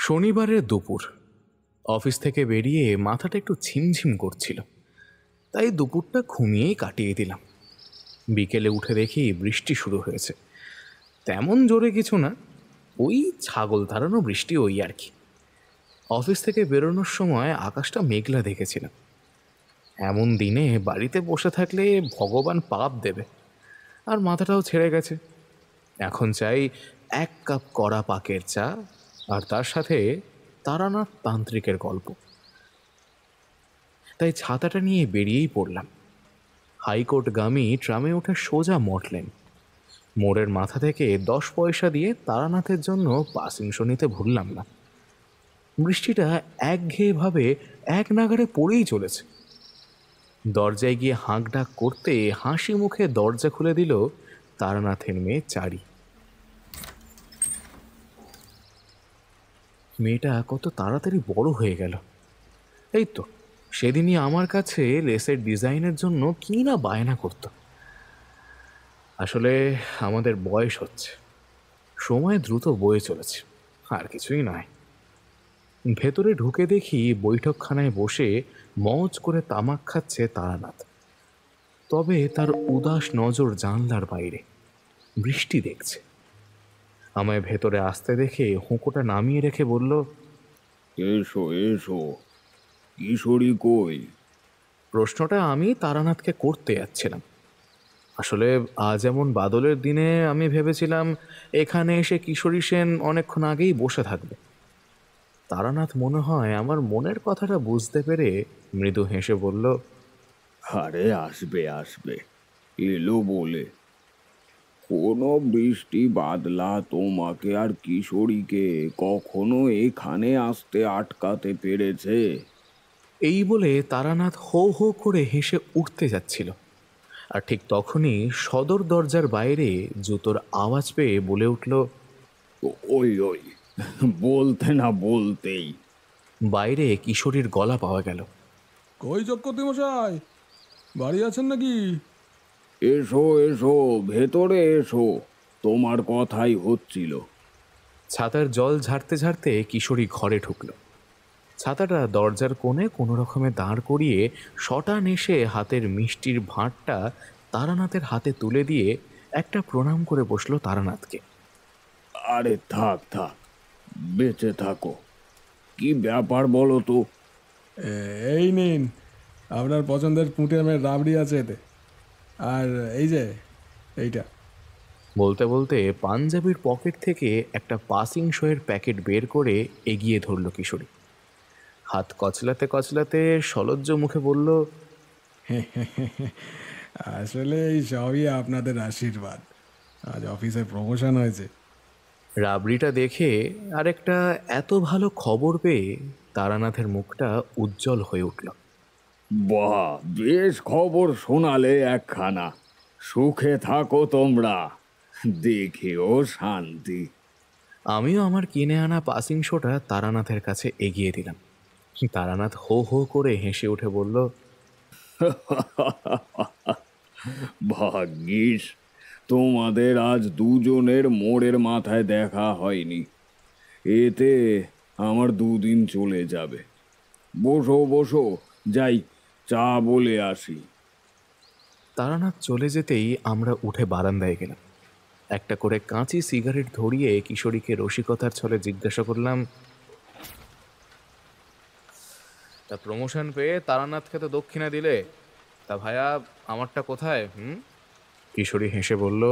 শনিবারের দুপুর। অফিস থেকে বেরিয়ে মাথাটা একটু ঝিমঝিম করছিল, তাই দুপুরটা ঘুমিয়েই কাটিয়ে দিলাম। বিকেলে উঠে দেখি বৃষ্টি শুরু হয়েছে। তেমন জোরে কিছু না, ওই ছাগল তাড়ানো বৃষ্টি, ওই আর কি। অফিস থেকে বেরোনোর সময় আকাশটা মেঘলা দেখেছিলাম। এমন দিনে বাড়িতে বসে থাকলে ভগবান পাপ দেবে। আর মাথাটাও ছেড়ে গেছে। এখন চাই 1 কাপ কড়া পাকের চা, আর তার সাথে তারানাথ তান্ত্রিকের গল্প। তাই ছাতাটা নিয়ে বেরিয়েই পড়লাম। হাইকোর্টগামী ট্রামে উঠে সোজা মঠলেন। মোড়ের মাথা থেকে 10 পয়সা দিয়ে তারানাথের জন্য পাসিং শো নিতে ভুললাম না। বৃষ্টিটা একঘেয়েভাবে এক নাগাড়ে পড়েই চলেছে। দরজায় গিয়ে হাঁক ডাক করতে হাসি মুখে দরজা খুলে দিল তারানাথের মেয়ে চারি। মেয়েটা কত তাড়াতাড়ি বড় হয়ে গেল! এই তো সেদিনই আমার কাছে লেসের ডিজাইনের জন্য কি না বায়না করত। আসলে আমাদের বয়স হচ্ছে, সময় দ্রুত বয়ে চলেছে, আর কিছুই নয়। ভেতরে ঢুকে দেখি বৈঠকখানায় বসে মজ করে তামাক খাচ্ছে তারানাথ। তবে তার উদাস নজর জানলার বাইরে, বৃষ্টি দেখছে। আমায় ভেতরে আসতে দেখে হুঁকোটা নামিয়ে রেখে বলল, এসো এসো, কিশোরী কই? প্রশ্নটা আমি তারানাথকে করতে যাচ্ছিলাম। আসলে আজ এমন বাদলের দিনে আমি ভেবেছিলাম এখানে এসে কিশোরী সেন অনেকক্ষণ আগেই বসে থাকবে। তারানাথ মনে হয় আমার মনের কথাটা বুঝতে পেরে মৃদু হেসে বলল, আরে আসবে আসবে, এলো বলে। কোনো বৃষ্টি বাদলা তোমাকে আর কিশোরীকে কখনো এখানে আসতে আটকাতে পেরেছে? এই বলে তারানাথ হো হো করে হেসে উঠতে যাচ্ছিল। আর ঠিক তখনই সদর দরজার বাইরে জুতোর আওয়াজ পেয়ে বলে উঠল, ওই ওই, বলতে না বলতেই বাইরে কিশোরীর গলা পাওয়া গেল। কই চক্রবর্তী মশাই, বাড়ি আছেন নাকি? এসো এসো, ভেতরে এসো, তোমার কথাই হচ্ছিল। ছাতার জল ঝাড়তে ঝাড়তে কিশোরী ঘরে ঢুকল। ছাতাটা দরজার কোণে কোনো রকমে দাঁড় করিয়ে শটান এসে হাতের মিষ্টির ভাঁড়টা তারানাথের হাতে তুলে দিয়ে একটা প্রণাম করে বসলো তারানাথকে। আরে থাক থাক, বেঁচে থাকো। কি ব্যাপার বলো তো? এই নিন, আপনার পছন্দের পুঁটে আমের রাবড়ি আছে এতে, আর এই যে এইটা। বলতে বলতে পাঞ্জাবির পকেট থেকে একটা পাসিং শোয়ের প্যাকেট বের করে এগিয়ে ধরল কিশোরী। হাত কচলাতে কচলাতে সলজ্জ মুখে বলল, আসলে এই সবই আপনাদের আশীর্বাদ। আজ অফিসে প্রমোশন হয়েছে। রাবড়িটা দেখে আর একটা এত ভালো খবর পেয়ে তারানাথের মুখটা উজ্জ্বল হয়ে উঠল। বাহ, বেশ খবর শোনালে একখানা। সুখে থাকো তোমরা, দেখেও শান্তি। আমিও আমার কিনে আনা পাসিং শোটা তারানাথের কাছে এগিয়ে দিলাম। তারানাথ হো হো করে হেসে উঠে বলল, ভাগ্যিস তোমাদের আজ দুজনের মোড়ের মাথায় দেখা হয়নি, এতে আমার 2 দিন চলে যাবে। বসো বসো, যাই চা বলে আসি। তারানাথ চলে যেতেই আমরা উঠে বারান্দায় গেলাম। একটা করে কাঁচি সিগারেট ধরিয়ে কিশোরীকে রসিকতার ছলে জিজ্ঞাসা করলাম, তা প্রমোশন পেয়ে তারানাথকে তো দক্ষিণা দিলে, তা ভাইয়া আমারটা কোথায়? কিশোরী হেসে বলল,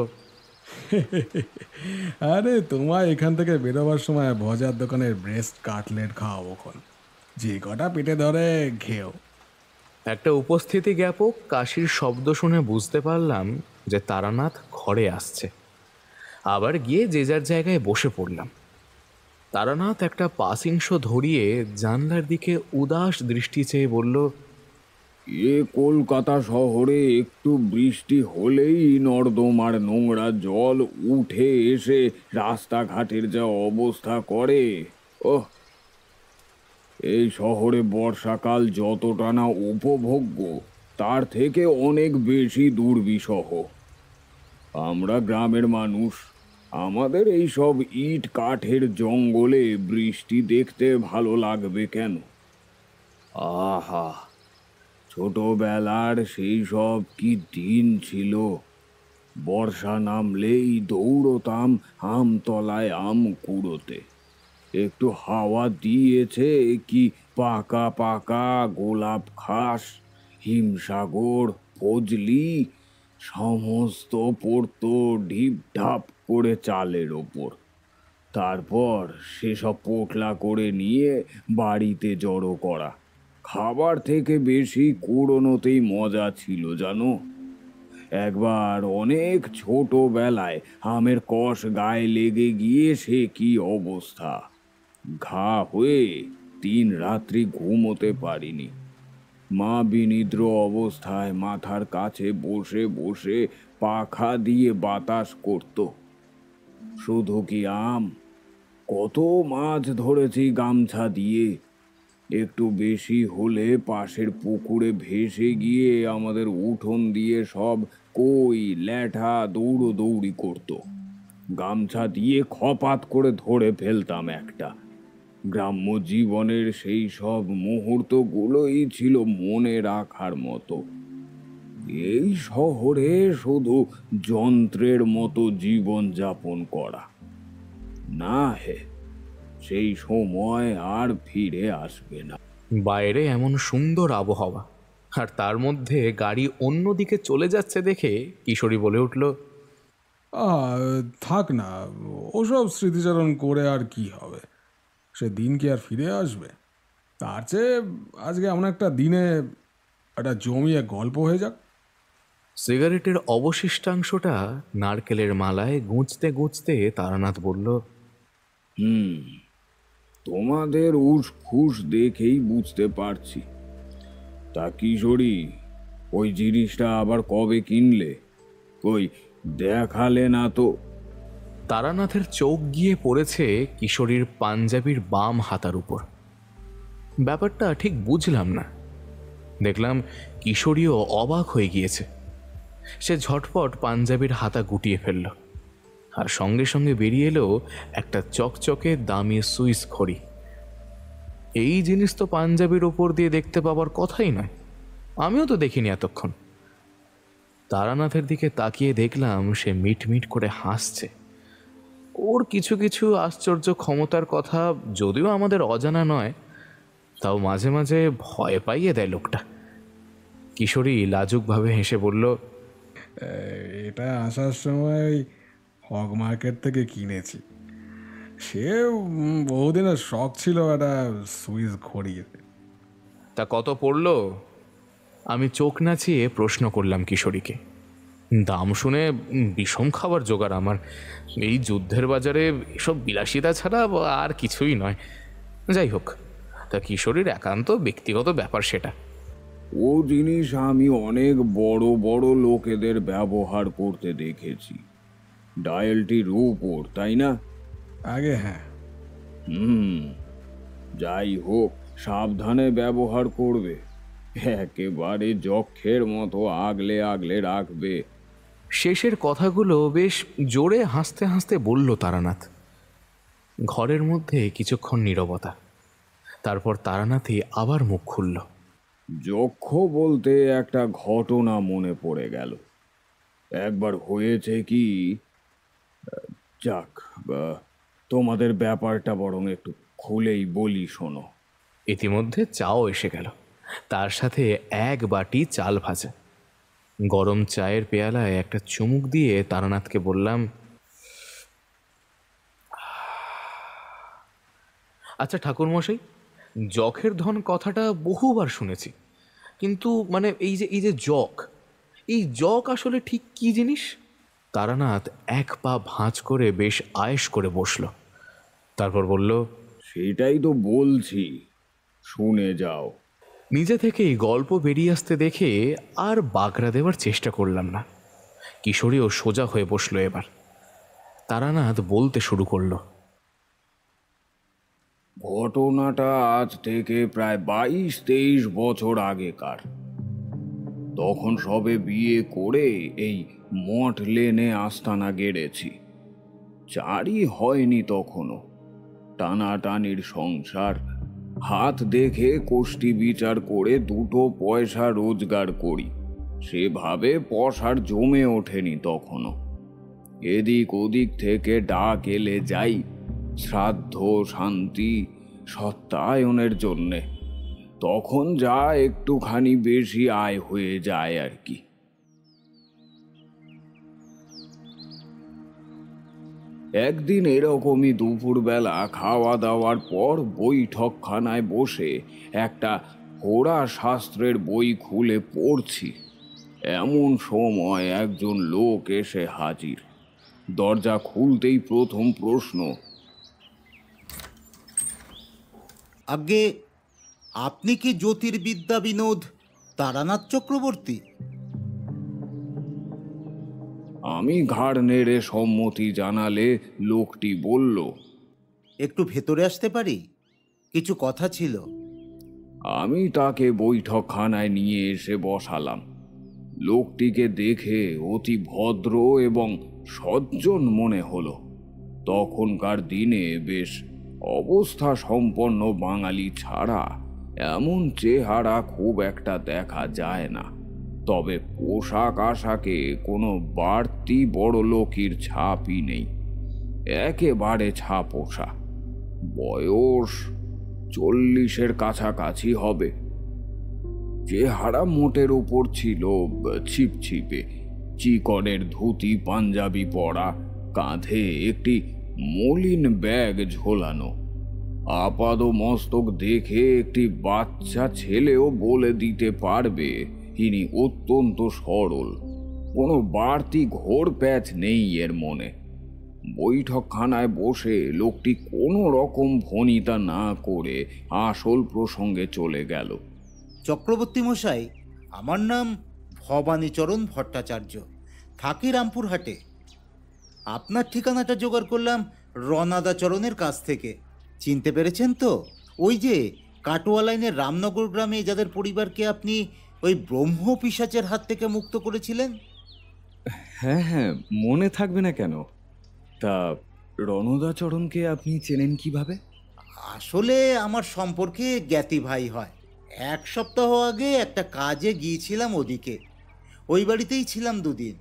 আরে তোমায় এখান থেকে বেরোবার সময় ভজার দোকানের ব্রেস্ট কাটলেট খাওয়াবো খন, যে কটা পেটে ধরে খেও। একটা উপস্থিতি জ্ঞাপক কাশির শব্দ শুনে বুঝতে পারলাম যে তারানাথ ঘরে আসছে। আবার গিয়ে যে যার জায়গায় বসে পড়লাম। তারানাথ একটা পাসিং শো ধরিয়ে জানলার দিকে উদাস দৃষ্টি চেয়ে বলল, কলকাতা শহরে একটু বৃষ্টি হলেই নর্দমার নোংরা জল উঠে এসে রাস্তাঘাটের যা অবস্থা করে! ওহ, এই শহরে বর্ষাকাল যতটা না উপভোগ্য, তার থেকে অনেক বেশি দুর্বিষহ। আমরা গ্রামের মানুষ, আমাদের এই সব ইট কাঠের জঙ্গলে বৃষ্টি দেখতে ভালো লাগবে কেন? আহা, ছোটবেলার সেই সব কি দিন ছিল! বর্ষা নামলেই দৌড়তাম আমতলায় আম কুড়োতে। একটু হাওয়া দিয়েছে কি পাকা পাকা গোলাপ ঘাস, হিমসাগর, ফজলি সমস্ত পড়তো ঢিপ ঢাপ করে চালের ওপর। তারপর সেসব পোটলা করে নিয়ে বাড়িতে জড়ো করা। খাবার থেকে বেশি কুড়োনোতেই মজা ছিল জানো। একবার অনেক ছোটবেলায় আমের কষ গায়ে লেগে গিয়ে সে কি অবস্থা! ঘা হয়ে 3 রাত্রি ঘুমোতে পারিনি। মা বিনিদ্র অবস্থায় মাথার কাছে বসে বসে পাখা দিয়ে বাতাস করত। শুধু কি আম, কত মাছ ধরেছি গামছা দিয়ে। একটু বেশি হলে পাশের পুকুরে ভেসে গিয়ে আমাদের উঠোন দিয়ে সব কই ল্যাঠা দৌড়ি করত। গামছা দিয়ে খপাত করে ধরে ফেলতাম একটা। গ্রাম্য জীবনের সেই সব মুহূর্তগুলোই ছিল মনে রাখার মতো। এই শহরে শুধু যন্ত্রের মতো জীবন যাপন করা। না হে, সেই সময় আর ফিরে আসবে না। বাইরে এমন সুন্দর আবহাওয়া, আর তার মধ্যে গাড়ি অন্যদিকে চলে যাচ্ছে দেখে কিশোরী বলে উঠল, থাক না, ওসব স্মৃতিচারণ করে আর কি হবে? সে দিন কি আর ফিরে আসবে? তার চেয়ে আজকে এমন একটা দিনে একটা জমিয়ে গল্প হয়ে যাক। সিগারেটের অবশিষ্টাংশটা নারকেলের মালায় গুঁজতে গুঁজতে তারানাথ বলল, তোমাদের উসখুস দেখেই বুঝতে পারছি। তা কিশোরী, ওই জিনিসটা আবার কবে কিনলে? কই দেখালে না তো। তারানাথের চোখ গিয়ে পড়েছে কিশোরীর পাঞ্জাবির বাম হাতার উপর। ব্যাপারটা ঠিক বুঝলাম না। দেখলাম কিশোরীও অবাক হয়ে গিয়েছে। সে ঝটপট পাঞ্জাবির হাতা গুটিয়ে ফেলল, আর সঙ্গে সঙ্গে বেরিয়ে এলো একটা চকচকে দামি সুইস ঘড়ি। এই জিনিস তো পাঞ্জাবির ওপর দিয়ে দেখতে পাওয়ার কথাই নয়। আমিও তো দেখিনি এতক্ষণ। তারানাথের দিকে তাকিয়ে দেখলাম সে মিটমিট করে হাসছে। ওর কিছু কিছু আশ্চর্য ক্ষমতার কথা যদিও আমাদের অজানা নয়, তাও মাঝে মাঝে ভয় পাইয়ে দেয় লোকটা। কিশোরী লাজুকভাবে হেসে বলল, এটা আসার সময় ওই হক মার্কেট থেকে কিনেছি। সে বহুদিনের শখ ছিল একটা সুইস ঘড়ির। তা কত পড়ল? আমি চোখ নাচিয়ে প্রশ্ন করলাম কিশোরীকে। দাম শুনে বিষম খাবার জোগাড় আমার। এই যুদ্ধের বাজারে এসব বিলাসিতা ছাড়া আর কিছুই নয়। যাই হোক, তা কিশোরীর একান্ত ব্যক্তিগত ব্যাপার সেটা। ও জিনিস আমি অনেক বড় বড় লোকেদের ব্যবহার করতে দেখেছি। ডায়ালটির উপর, তাই না? আগে হ্যাঁ। যাই হোক, সাবধানে ব্যবহার করবে। একেবারে যক্ষের মতো আগলে আগলে রাখবে। শেষের কথাগুলো বেশ জোরে হাসতে হাসতে বলল তারানাথ। ঘরের মধ্যে কিছুক্ষণ নীরবতা। তারপর তারানাথই আবার মুখ খুলল। যক্ষ বলতে একটা ঘটনা মনে পড়ে গেল। একবার হয়েছে কি, যাক, তোমাদের ব্যাপারটা বরং একটু খুলেই বলি, শোনো। ইতিমধ্যে চাও এসে গেল, তার সাথে 1 বাটি চাল ভাজা। গরম চায়ের পেয়ালায় একটা চুমুক দিয়ে তারানাথকে বললাম, আচ্ছা ঠাকুরমশাই, যখের ধন কথাটা বহুবার শুনেছি, কিন্তু মানে এই যে যখ, এই যখ আসলে ঠিক কি জিনিস? তারানাথ 1 পা ভাঁজ করে বেশ আয়েশ করে বসল। তারপর বলল, সেটাই তো বলছি, শুনে যাও। নিজে থেকেই গল্প বেরিয়ে আসতে দেখে আর বাগড়া দেওয়ার চেষ্টা করলাম না। কিশোরীও সোজা হয়ে বসলো এবার। তারানাথ বলতে শুরু করলো, ঘটনাটা আজ থেকে প্রায় 22-23 বছর আগেকার। তখন সবে বিয়ে করে এই মঠ লেনে আস্তানা গেড়েছি। চারই হয়নি তখনও। টানাটানির সংসার, হাত দেখে কোষ্ঠী বিচার করে দুটো পয়সা রোজগার করি, সেভাবে পসার জমে ওঠেনি তখনও। এদিক ওদিক থেকে ডাক এলে যাই শ্রাদ্ধ, শান্তি, সত্যায়নের জন্যে, তখন যা একটুখানি বেশি আয় হয়ে যায় আর কি। একদিন এরকমই দুপুরবেলা খাওয়া দাওয়ার পর বৈঠকখানায় বসে একটা হোরা শাস্ত্রের বই খুলে পড়ছি, এমন সময় একজন লোক এসে হাজির। দরজা খুলতেই প্রথম প্রশ্ন, আগে আপনি কি জ্যোতির্বিদ্যা বিনোদ তারানাথ চক্রবর্তী? আমি ঘাড় নেড়ে সম্মতি জানালে লোকটি বলল, একটু ভেতরে আসতে পারি? কিছু কথা ছিল। আমি তাকে বৈঠকখানায় নিয়ে এসে বসালাম। লোকটিকে দেখে অতি ভদ্র এবং সজ্জন মনে হলো। তখনকার দিনে বেশ অবস্থা সম্পন্ন বাঙালি ছাড়া এমন চেহারা খুব একটা দেখা যায় না। তবে পোশাক আশাকে কোনো বাড়তি বড়লোকির ছাপই নেই, একেবারে ছাপোষা। বয়স 40-এর কাছাকাছি হবে। চেহারা মোটের উপর ছিল ছিপছিপে, চিকনের ধুতি পাঞ্জাবি পরা, কাঁধে একটি মলিন ব্যাগ ঝোলানো। আপাদ মস্তক দেখে একটি বাচ্চা ছেলেও বলে দিতে পারবে ইনি অত্যন্ত সরল, কোনো বাড়তি ঘোর প্যাচ নেই এর মনে। বৈঠকখানায় বসে লোকটি কোনো রকম ভনিতা না করে আসল প্রসঙ্গে চলে গেল। চক্রবর্তী মশাই, আমার নাম ভবানীচরণ ভট্টাচার্য, থাকি রামপুরহাটে। আপনার ঠিকানাটা জোগাড় করলাম রণাদাচরণের কাছ থেকে। চিনতে পেরেছেন তো? ওই যে কাটোয়া লাইনের রামনগর গ্রামে যাদের পরিবারকে আপনি ওই ব্রহ্ম পিশাচের হাত থেকে মুক্ত করেছিলেন। হ্যাঁ হ্যাঁ, মনে থাকবে না কেন? তা রণদাচরণকে আপনি চেনেন কিভাবে? আসলে আমার সম্পর্কে জ্ঞাতি ভাই হয়। 1 সপ্তাহ আগে একটা কাজে গিয়েছিলাম ওদিকে, ওই বাড়িতেই ছিলাম 2 দিন।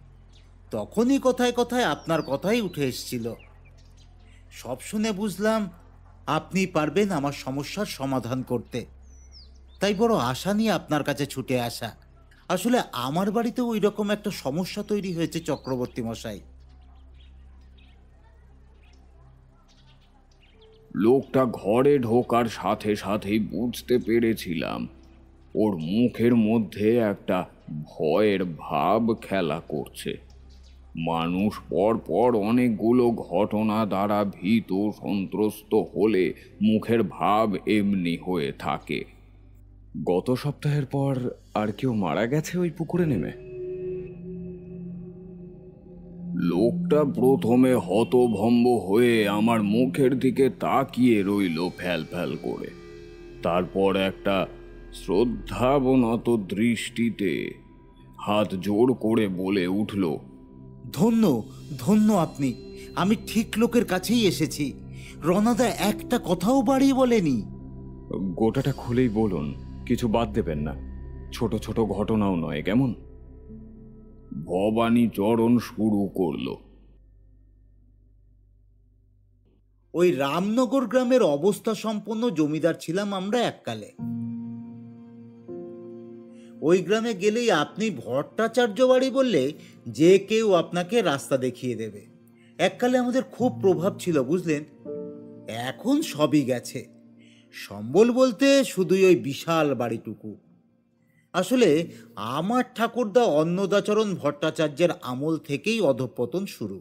তখনই কথায় কথায় আপনার কথাই উঠে এসেছিল। সব শুনে বুঝলাম আপনি পারবেন আমার সমস্যার সমাধান করতে, তাই বড় আশা নিয়ে আপনার কাছে ছুটে আসা। আসলে আমার বাড়িতে ওই রকম একটা সমস্যা তৈরি হয়েছে চক্রবর্তী মশাই। লোকটা ঘরে ঢোকার সাথে সাথেই বুঝতে পেরেছিলাম ওর মুখের মধ্যে একটা ভয়ের ভাব খেলা করছে। মানুষ পর পর অনেকগুলো ঘটনা দ্বারা ভীত সন্ত্রস্ত হলে মুখের ভাব এমনি হয়ে থাকে। গত সপ্তাহের পর আর কেউ মারা গেছে ওই পুকুরে নেমে? লোকটা প্রথমে হতভম্ব হয়ে আমার মুখের দিকে তাকিয়ে রইল ফ্যাল ফ্যাল করে। তারপর একটা শ্রদ্ধাবনত দৃষ্টিতে হাত জোড় করে বলে উঠল, ধন্য ধন্য আপনি, আমি ঠিক লোকের কাছেই এসেছি। রণাদা একটা কথাও বাড়িয়ে বলেনি। গোটাটা খুলেই বলুন, কিছু বাদ দেবেন না, ছোট ছোট ঘটনাও নয়, কেমন? ভবানীচরণ শুরু করলো। ওই রামনগর গ্রামের অবস্থা সম্পন্ন জমিদার ছিলাম আমরা এককালে। ওই গ্রামে গেলেই আপনি ভট্টাচার্য বাড়ি বললে যে কেউ আপনাকে রাস্তা দেখিয়ে দেবে। এককালে আমাদের খুব প্রভাব ছিল, বুঝলেন। এখন সবই গেছে। সম্বল বলতে শুধুই ওই বিশাল বাড়িটুকু। আসলে আমার ঠাকুরদা অন্নদাচরণ ভট্টাচার্যের আমল থেকেই অধঃপতন শুরু।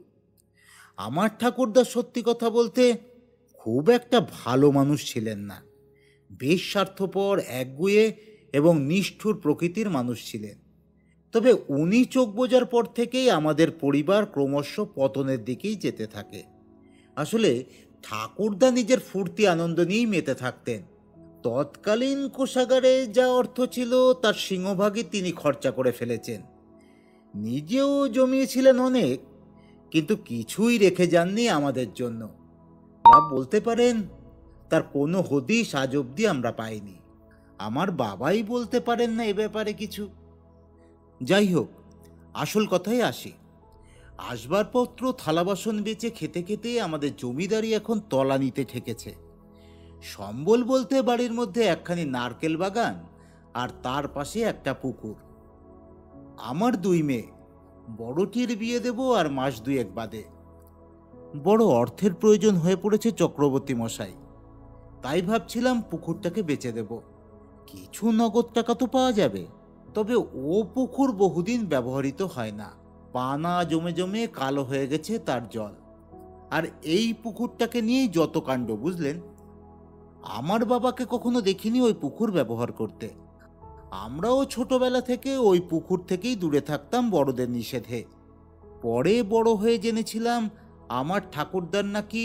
আমার ঠাকুরদা সত্যি কথা বলতে খুব একটা ভালো মানুষ ছিলেন না। বেশ স্বার্থপর, একগুঁয়ে এবং নিষ্ঠুর প্রকৃতির মানুষ ছিলেন। তবে উনি চোখ বোঝার পর থেকেই আমাদের পরিবার ক্রমশ পতনের দিকেই যেতে থাকে। আসলে ঠাকুরদা নিজের ফুর্তি আনন্দ নিয়েই মেতে থাকতেন। তৎকালীন কোষাগারে যা অর্থ ছিল তার সিংহভাগই তিনি খরচা করে ফেলেছেন। নিজেও জমিয়েছিলেন অনেক, কিন্তু কিছুই রেখে যাননি আমাদের জন্য, বা বলতে পারেন তার কোনো হদিশ আজ অবধি আমরা পাইনি। আমার বাবাই বলতে পারেন না এ ব্যাপারে কিছু। যাই হোক, আসল কথাই আসি। আসবাবপত্র থালা বাসন বেচে খেতে খেতে আমাদের জমিদারি এখন তলানিতে ঠেকেছে। সম্বল বলতে বাড়ির মধ্যে একখানি নারকেল বাগান আর তার পাশে একটা পুকুর। আমার 2 মেয়ে, বড়টির বিয়ে দেব আর মাস 2 বাদে। বড় অর্থের প্রয়োজন হয়ে পড়েছে চক্রবর্তী মশাই, তাই ভাবছিলাম পুকুরটাকে বেচে দেব। কিছু নগদ টাকা তো পাওয়া যাবে। তবে ও পুকুর বহুদিন ব্যবহৃত হয় না, পানা জমে জমে কালো হয়ে গেছে তার জল। আর এই পুকুরটাকে নিয়েই যত কাণ্ড, বুঝলেন। আমার বাবাকে কখনো দেখিনি ওই পুকুর ব্যবহার করতে। আমরাও ছোটবেলা থেকে ওই পুকুর থেকেই দূরে থাকতাম বড়দের নিষেধে। পরে বড় হয়ে জেনেছিলাম আমার ঠাকুরদার নাকি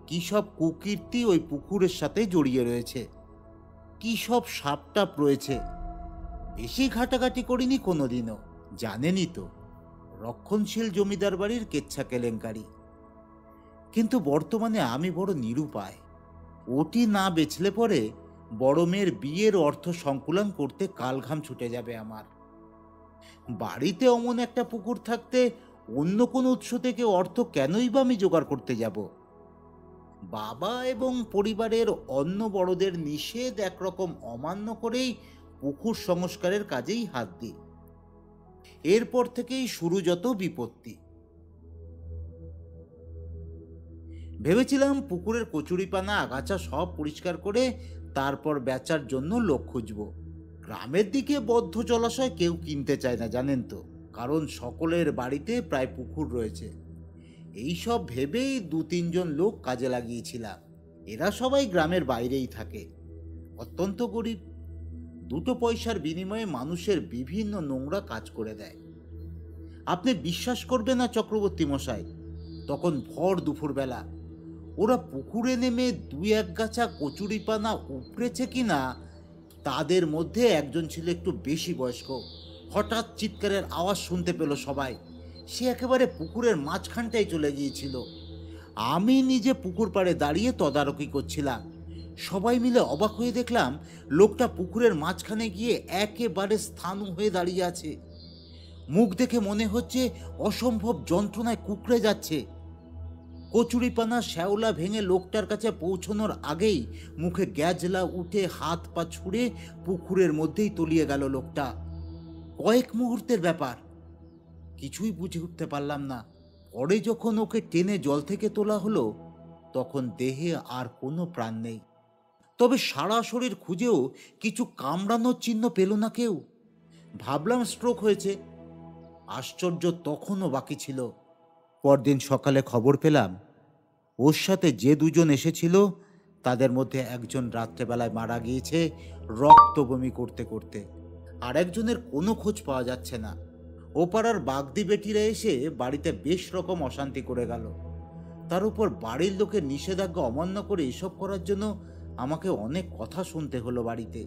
কি সব কুকীর্তি ওই পুকুরের সাথে জড়িয়ে রয়েছে, কি সব সাপটাপ রয়েছে। বেশি ঘাটাঘাটি করিনি কোনোদিনও, জানেনই তো, রক্ষণশীল জমিদার বাড়ির কেচ্ছা কেলেঙ্কারি। কিন্তু বর্তমানে আমি বড় নিরুপায়। ওটি না বেচলে পরে বড় মেয়ের বিয়ের অর্থ সংকুলন করতে কালঘাম ছুটে যাবে আমার। বাড়িতে অমন একটা পুকুর থাকতে অন্য কোনো উৎস থেকে অর্থ কেনই বা আমি জোগাড় করতে যাব। বাবা এবং পরিবারের অন্য বড়দের নিষেধ একরকম অমান্য করেই পুকুর সংস্কারের কাজেই হাত দিই। এরপর থেকেই শুরু যত বিপত্তি। ভেবেছিলাম পুকুরের কচুরিপানা আগাছা সব পরিষ্কার করে তারপর বেচার জন্য লোক খুঁজব। গ্রামের দিকে বদ্ধ জলাশয় কেউ কিনতে চায় না, জানেন তো, কারণ সকলের বাড়িতে প্রায় পুকুর রয়েছে। এই সব ভেবেই 2-3 জন লোক কাজে লাগিয়েছিলাম। এরা সবাই গ্রামের বাইরেই থাকে, অত্যন্ত গরিব। 2 পয়সার বিনিময়ে মানুষের বিভিন্ন নোংরা কাজ করে দেয়। আপনি বিশ্বাস করবেন না চক্রবর্তী মশাই, তখন ভর দুপুরবেলা ওরা পুকুরে নেমে 2-1 গাছা কচুরিপানা উপড়েছে কিনা। তাদের মধ্যে একজন ছিল একটু বেশি বয়স্ক। হঠাৎ চিৎকারের আওয়াজ শুনতে পেল সবাই। সে একেবারে পুকুরের মাঝখানটায় চলে গিয়েছিল। আমি নিজে পুকুর পাড়ে দাঁড়িয়ে তদারকি করছিলাম। সবাই মিলে অবাক হয়ে দেখলাম লোকটা পুকুরের মাঝখানে গিয়ে একেবারে স্থাণু হয়ে দাঁড়িয়ে আছে। মুখ দেখে মনে হচ্ছে অসম্ভব যন্ত্রণায় কুঁকড়ে যাচ্ছে। কচুরিপানা শ্যাওলা ভেঙে লোকটার কাছে পৌঁছানোর আগেই মুখে গ্যাজলা উঠে হাত পা ছুঁড়ে পুকুরের মধ্যেই তলিয়ে গেল লোকটা। কয়েক মুহূর্তের ব্যাপার, কিছুই বুঝে উঠতে পারলাম না। পরে যখন ওকে টেনে জল থেকে তোলা হলো, তখন দেহে আর কোনো প্রাণ নেই। তবে সারা শরীর খুঁজেও কিছু কামড়ানোর চিহ্ন পেল না কেউ। ভাবলাম স্ট্রোক হয়েছে। আশ্চর্য তখনও বাকি ছিল। পরদিন সকালে খবর পেলাম ওর সাথে যে 2 জন এসেছিল তাদের মধ্যে একজন রাত্রেবেলায় মারা গিয়েছে রক্ত বমি করতে করতে। আর একজনের কোনো খোঁজ পাওয়া যাচ্ছে না। ও পাড়ার বাগদি বেটিরা এসে বাড়িতে বেশ রকম অশান্তি করে গেল। তার উপর বাড়ির লোকের নিষেধাজ্ঞা অমান্য করে এসব করার জন্য আমাকে অনেক কথা শুনতে হলো বাড়িতে।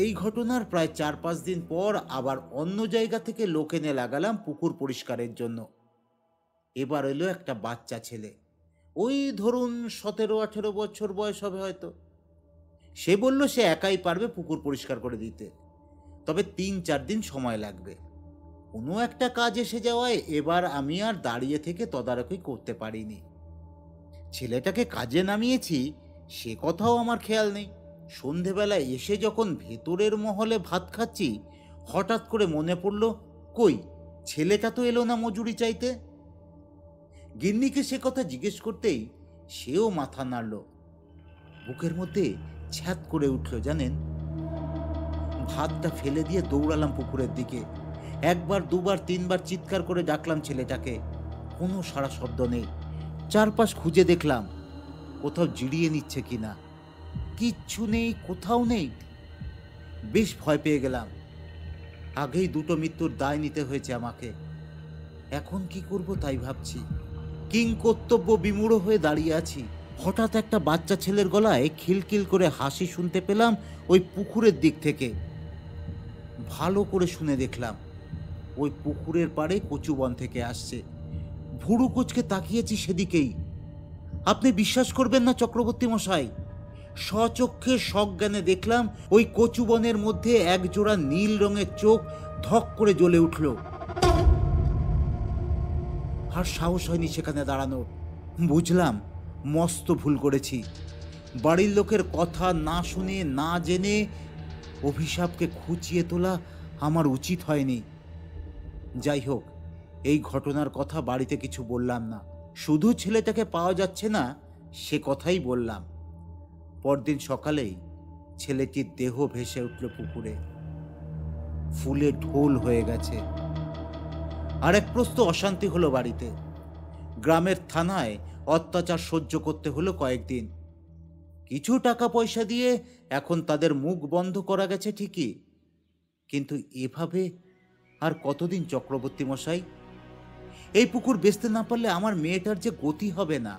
এই ঘটনার প্রায় 4-5 দিন পর আবার অন্য জায়গা থেকে লোক এনে লাগালাম পুকুর পরিষ্কারের জন্য। এবার এলো একটা বাচ্চা ছেলে, ওই ধরুন 17-18 বছর বয়স হবে হয়তো। সে বলল সে একাই পারবে পুকুর পরিষ্কার করে দিতে, তবে 3-4 দিন সময় লাগবে। কোনো একটা কাজ এসে যাওয়ায় এবার আমি আর দাঁড়িয়ে থেকে তদারকি করতে পারিনি। ছেলেটাকে কাজে নামিয়েছি সে কথাও আমার খেয়াল নেই। সন্ধেবেলায় এসে যখন ভেতরের মহলে ভাত খাচ্ছি, হঠাৎ করে মনে পড়ল, কই ছেলেটা তো এলো না মজুরি চাইতে। গিন্নিকে সে কথা জিজ্ঞেস করতেই সেও মাথা নাড়ল। বুকের মধ্যে ছ্যাদ করে উঠল, জানেন। ভাতটা ফেলে দিয়ে দৌড়ালাম পুকুরের দিকে। 1বার 2বার 3বার চিৎকার করে ডাকলাম ছেলেটাকে, কোনো সাড়া শব্দ নেই। চারপাশ খুঁজে দেখলাম কোথাও জিরিয়ে নিচ্ছে কিনা, কিচ্ছু নেই, কোথাও নেই। বেশ ভয় পেয়ে গেলাম। আগেই 2টো মৃত্যুর দায় নিতে হয়েছে আমাকে। এখন কি করব তাই ভাবছি। কিংকর্তব্য বিমূঢ় হয়ে দাঁড়িয়ে আছি। হঠাৎ একটা বাচ্চা ছেলের গলায় খিলখিল করে হাসি শুনতে পেলাম ওই পুকুরের দিক থেকে। ভালো করে শুনে দেখলাম ওই পুকুরের পাড়ে কচুবন থেকে আসছে। ভুরু কুচকে তাকিয়েছি সেদিকেই। আপনি বিশ্বাস করবেন না চক্রবর্তী মশাই, স্বচক্ষে সজ্ঞানে দেখলাম ওই কচুবনের মধ্যে একজোড়া নীল রঙের চোখ ধক করে জ্বলে উঠল। আর সাহস হয়নি সেখানে দাঁড়ানোর। বুঝলাম মস্ত ভুল করেছি। বাড়ির লোকের কথা না শুনে না জেনে অভিশাপকে খুঁচিয়ে তোলা আমার উচিত হয়নি। যাই হোক, এই ঘটনার কথা বাড়িতে কিছু বললাম না। শুধু ছেলেটাকে পাওয়া যাচ্ছে না সে কথাই বললাম। পরদিন সকালেই ছেলেটির দেহ ভেসে উঠল পুকুরে, ফুলে ঢোল হয়ে গেছে। আর এক প্রস্ত অশান্তি হলো বাড়িতে। গ্রামের থানায় অত্যাচার সহ্য করতে হলো কয়েকদিন। কিছু টাকা পয়সা দিয়ে এখন তাদের মুখ বন্ধ করা গেছে ঠিকই, কিন্তু এভাবে আর কতদিন চক্রবর্তী মশাই? এই পুকুর বেচতে না পারলে আমার মেয়েটার যে গতি হবে না।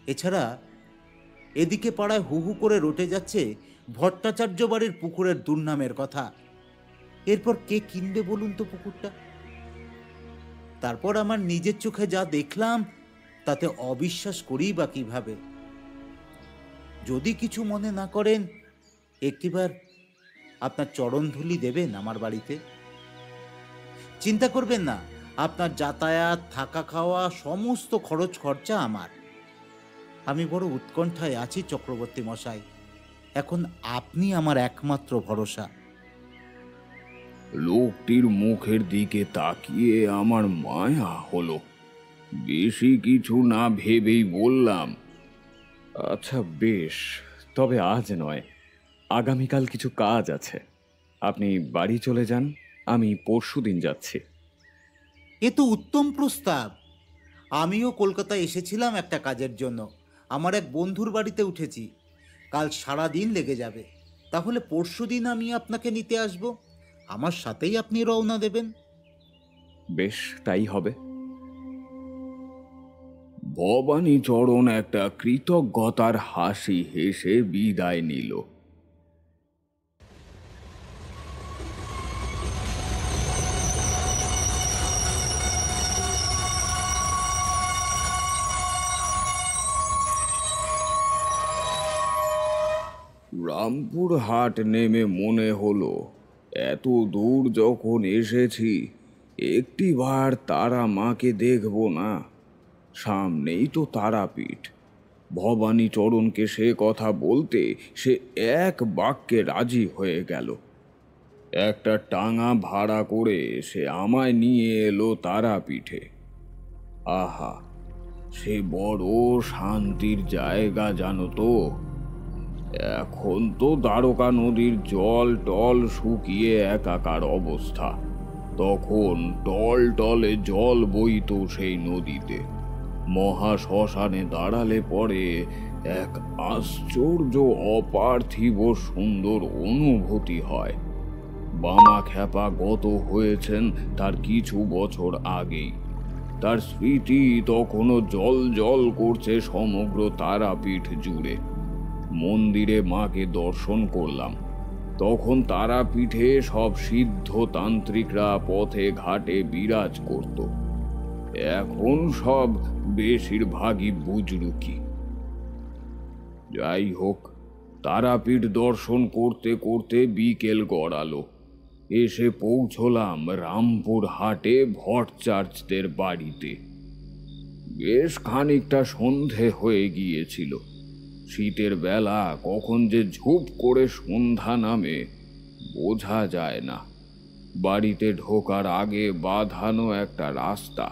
এছাড়া এদিকে পাড়ায় হু হু করে রটে যাচ্ছে ভট্টাচার্য বাড়ির পুকুরের দুর্নামের কথা। এরপর কে কিনবে বলুন তো পুকুরটা? তারপর আমার নিজের চোখে যা দেখলাম তাতে অবিশ্বাস করি বা কিভাবে। যদি কিছু মনে না করেন, একটিবার আপনার চরণধুলি দেবেন আমার বাড়িতে। চিন্তা করবেন না, আপনার যাতায়াত, থাকা খাওয়া সমস্ত খরচ খরচা আমার। আমি বড় উৎকণ্ঠায় আছি চক্রবর্তী মশাই। এখন আপনি আমার একমাত্র ভরসা। লোকটির মুখের দিকে তাকিয়ে আমার মায়া হলো। বেশি কিছু না ভেবেই বললাম, আচ্ছা বেশ, তবে আজ নয়, আগামীকাল কিছু কাজ আছে। আপনি বাড়ি চলে যান, আমি পরশুদিন যাচ্ছি। এ তো উত্তম প্রস্তাব। আমিও কলকাতায় এসেছিলাম একটা কাজের জন্য। আমার এক বন্ধুর বাড়িতে উঠেছি। কাল সারা দিন লেগে যাবে। তাহলে পরশুদিন আমি আপনাকে নিতে আসব। আমার সাথেই আপনি রওনা দেবেন। বেশ, তাই হবে। ভবানীচরণ একটা কৃতজ্ঞতার হাসি হেসে বিদায় নিল। রামপুর হাট নেমে মনে হলো, এত দূর যখন এসেছি একটিবার তারা মাকে দেখব না? সামনেই তো তারাপীঠ। ভবানীচরণকে সে কথা বলতে সে এক বাক্যে রাজি হয়ে গেল। একটা টাঙা ভাড়া করে সে আমায় নিয়ে এলো তারাপীঠে। আহা, সে বড় শান্তির জায়গা জানো তো। এখন তো দ্বারকা নদীর জল টল শুকিয়ে একাকার অবস্থা। তখন টল টলে জল বইতো সেই নদীতে। মহাশ্মশানে দাঁড়ালে পরে এক আশ্চর্য অপার্থিব সুন্দর অনুভূতি হয়। বামা খ্যাপা গত হয়েছেন তার কিছু বছর আগেই। তার স্মৃতি তখনও জল জল করছে সমগ্র তারাপীঠ জুড়ে। মন্দিরে মাকে দর্শন করলাম। তখন তারাপীঠে সব সিদ্ধ তান্ত্রিকরা পথে ঘাটে বিরাজ করত। এখন সব বেশিরভাগই বুজরুকি। যাই হোক, তারাপীঠ দর্শন করতে করতে বিকেল গড়ালো। এসে পৌঁছলাম রামপুর হাটে ভট্টাচার্যদের বাড়িতে। বেশ খানিকটা সন্ধে হয়ে গিয়েছিল। শীতের বেলা কখন যে ঝুপ করে সন্ধ্যা নামে বোঝা যায় না। বাড়িতে ঢোকার আগে বাঁধানো একটা রাস্তা,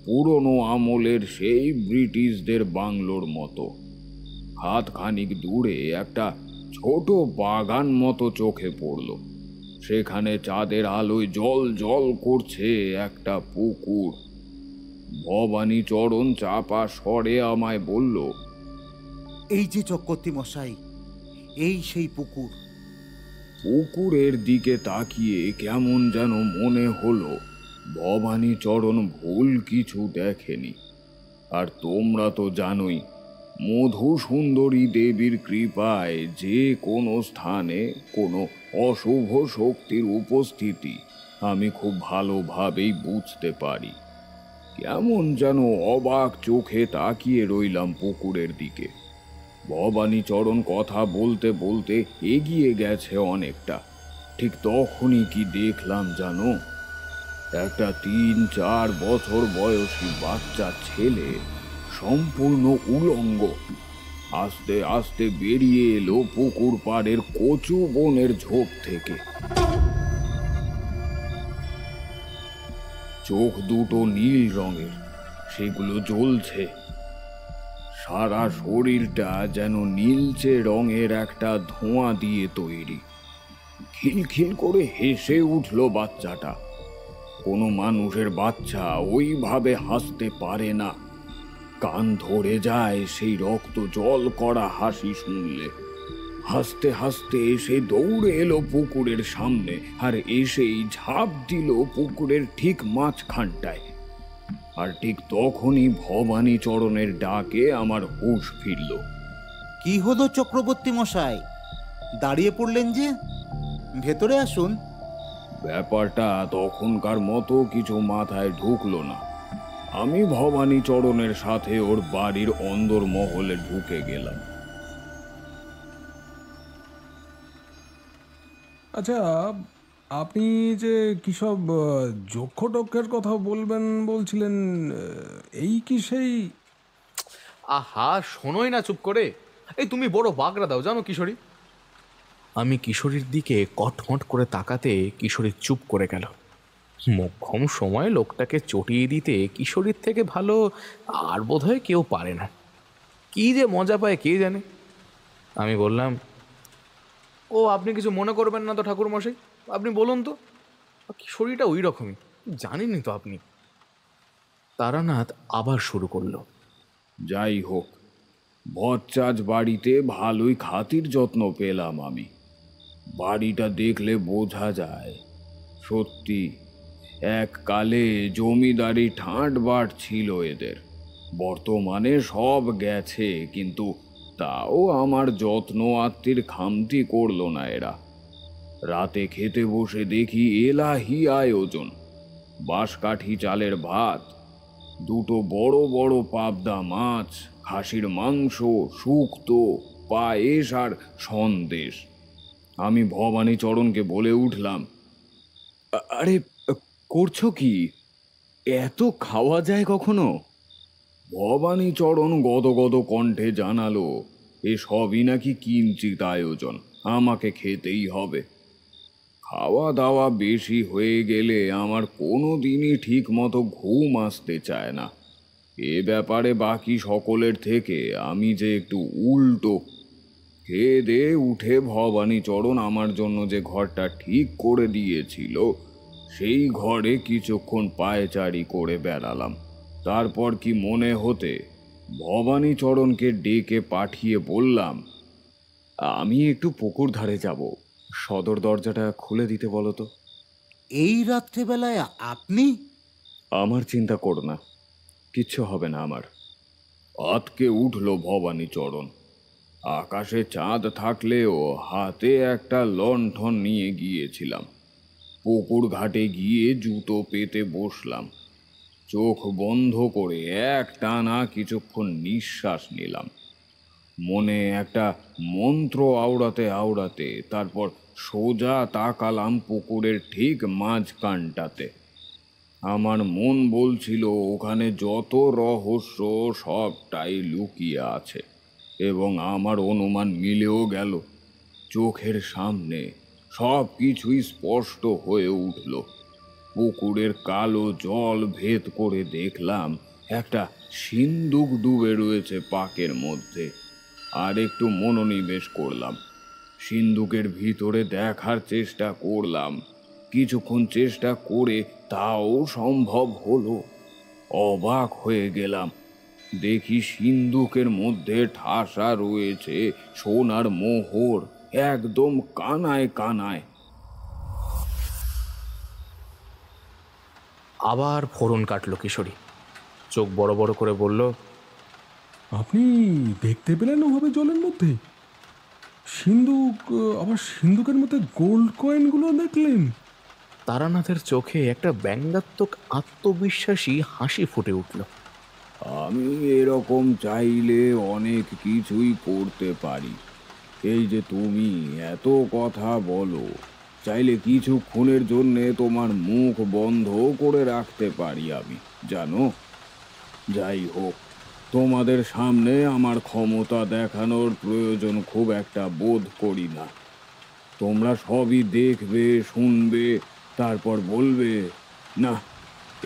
পুরনো আমলের সেই ব্রিটিশদের বাংলোর মতো। হাত খানিক দূরে একটা ছোট বাগান মতো চোখে পড়ল। সেখানে চাঁদের আলোয় জল জল করছে একটা পুকুর। ভবানীচরণ চাপা স্বরে আমায় বলল, এই যে চক্রবর্তী মশাই, এই সেই পুকুর। পুকুরের দিকে তাকিয়ে কেমন যেন মনে হলো ভবানীচরণ ভুল কিছু দেখেনি। আর তোমরা তো জানোই, মধুসুন্দরী দেবীর কৃপায় যে কোনো স্থানে কোনো অশুভ শক্তির উপস্থিতি আমি খুব ভালোভাবেই বুঝতে পারি। কেমন যেন অবাক চোখে তাকিয়ে রইলাম পুকুরের দিকে। ভবানীচরণ কথা বলতে বলতে এগিয়ে গেছে অনেকটা। ঠিক তখনই কি দেখলাম জানো, একটা 3-4 বছর বয়সী বাচ্চা ছেলে, সম্পূর্ণ উলঙ্গ, আস্তে আস্তে বেরিয়ে এলো পুকুর পাড়ের কচু বনের ঝোপ থেকে। চোখ দুটো নীল রঙের, সেগুলো জ্বলছে। সারা শরীরটা যেন নীলচে রঙের একটা ধোঁয়া দিয়ে তৈরি। খিলখিল করে হেসে উঠল বাচ্চাটা। কোনো মানুষের বাচ্চা ওইভাবে হাসতে পারে না। কান ধরে যায় সেই রক্ত জল করা হাসি শুনলে। হাসতে হাসতে এসে দৌড়ে এলো পুকুরের সামনে, আর এসেই ঝাঁপ দিল পুকুরের ঠিক মাঝখানটায়। আর ঠিক তখনই ভবানীচরণের ডাকে আমার হুঁশ ফিরল। কি হলো চক্রবর্তী মশাই, দাঁড়িয়ে পড়লেন যে? ভেতরে আসুন। ব্যাপারটা তখনকার মতো কিছু মাথায় ঢুকলো না। আমি ভবানীচরণের সাথে ওর বাড়ির অন্দর মহলে ঢুকে গেলাম। আচ্ছা, আপনি যে কী সব যক্ষ টক্ষের কথা বলবেন বলছিলেন, এই কি সেই? আহা, শোনোই না চুপ করে। এই তুমি বড় বাগড়া দাও জানো কিশোরী। আমি কিশোরীর দিকে কটমট করে তাকাতে কিশোরী চুপ করে গেল। মোক্ষম সময় লোকটাকে চটিয়ে দিতে কিশোরীর থেকে ভালো আর বোধহয় কেউ পারে না। কি যে মজা পায় কে জানে। আমি বললাম, ও আপনি কিছু মনে করবেন না তো ঠাকুরমশাই, আপনি বলুন তো। কিশোরীটা ওই রকমই, জানেনই তো আপনি। তারানাথ আবার শুরু করলো। যাই হোক, ভট্টাচ বাড়িতে ভালোই খাতির যত্ন পেলাম আমি। বাড়িটা দেখলে বোঝা যায় সত্যি এককালে জমিদারি ঠাঁট বাট ছিল এদের। বর্তমানে সব গেছে, কিন্তু তাও আমার যত্ন আত্মীর খামতি করলো না এরা। রাতে খেতে বসে দেখি এলাহি আয়োজন। বাঁশকাঠি চালের ভাত, দুটো বড় বড় পাবদা মাছ, খাসির মাংস, শুক্তো, পায়েস আর সন্দেশ। আমি ভবানীচরণকে বলে উঠলাম, আরে করছো কি? এত খাওয়া যায় কখনো? ভবানীচরণ গদগদ কণ্ঠে জানালো, এ সবই নাকি কিঞ্চিত আয়োজন, আমাকে খেতেই হবে। খাওয়া দাওয়া বেশি হয়ে গেলে আমার কোনো দিনই ঠিক মতো ঘুম আসতে চায় না। এ ব্যাপারে বাকি সকলের থেকে আমি যে একটু উল্টো। খেয়ে দিয়ে উঠে ভবানীচরণ আমার জন্য যে ঘরটা ঠিক করে দিয়েছিল, সেই ঘরে কিছুক্ষণ পায়চারি করে বেড়ালাম। তারপর কি মনে হতে ভবানীচরণকে ডেকে পাঠিয়ে বললাম, আমি একটু পুকুর ধারে যাব, সদর দরজাটা খুলে দিতে বলো তো। এই রাত্রেবেলায় আপনি? আমার চিন্তা করো না, কিচ্ছু হবে না আমার। আতকে উঠল ভবানীচরণ। আকাশে চাঁদ থাকলেও হাতে একটা লণ্ঠন নিয়ে গিয়েছিলাম। পুকুর ঘাটে গিয়ে জুতো পেতে বসলাম। চোখ বন্ধ করে এক টানা কিছুক্ষণ নিঃশ্বাস নিলাম। মনে একটা মন্ত্র আওড়াতে আওড়াতে তারপর সোজা তাকালাম পুকুরের ঠিক মাঝখানটাতে। আমার মন বলছিল ওখানে যত রহস্য সবটাই লুকিয়ে আছে, এবং আমার অনুমান মিলেও গেল। চোখের সামনে সব কিছুই স্পষ্ট হয়ে উঠল। পুকুরের কালো জল ভেদ করে দেখলাম একটা সিন্দুক ডুবে রয়েছে পাকের মধ্যে। আর একটু মনোনিবেশ করলাম। সিন্দুকের ভিতরে দেখার চেষ্টা করলাম। কিছুক্ষণ চেষ্টা করে তাও সম্ভব হলো। অবাক হয়ে গেলাম। দেখি সিন্দুকের মধ্যে ঠাসা রয়েছে সোনার মোহর, একদম কানায় কানায়। আবার ফোড়ন কাটলো কিশোরী, চোখ বড় বড় করে বলল, আপনি দেখতে পেলেন ওভাবে জলের মধ্যে সিন্দুক? আবার সিন্দুকের মধ্যে গোল্ড কয়েনগুলো দেখলেন? তারানাথের চোখে একটা ব্যঙ্গাত্মক আত্মবিশ্বাসী হাসি ফুটে উঠল। আমি এরকম চাইলে অনেক কিছুই করতে পারি। এই যে তুমি এত কথা বলো, চাইলে কিছুক্ষণের জন্যে তোমার মুখ বন্ধ করে রাখতে পারি আমি, জানো। যাই হোক, তোমাদের সামনে আমার ক্ষমতা দেখানোর প্রয়োজন খুব একটা বোধ করি না। তোমরা সবই দেখবে, শুনবে, তারপর বলবে, না,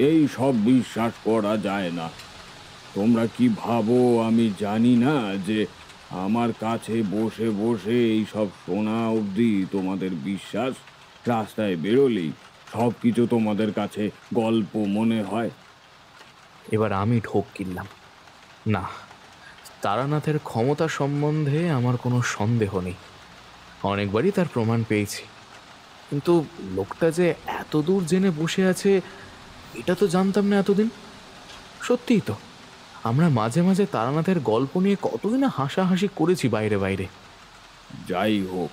এই সব বিশ্বাস করা যায় না। তোমরা কি ভাবো আমি জানি না যে আমার কাছে বসে বসে এই সব শোনা অবধি তোমাদের বিশ্বাস? রাস্তায় বেরোলেই সব কিছু তোমাদের কাছে গল্প মনে হয়। এবার আমি ঢোক গিললাম। না, তারানাথের ক্ষমতা সম্বন্ধে আমার কোনো সন্দেহ নেই, অনেকবারই তার প্রমাণ পেয়েছি। কিন্তু লোকটা যে এত দূর জেনে বসে আছে এটা তো জানতাম না এতদিন। সত্যিই তো, আমরা মাঝে মাঝে তারানাথের গল্প নিয়ে কতই না হাসাহাসি করেছি বাইরে বাইরে। যাই হোক,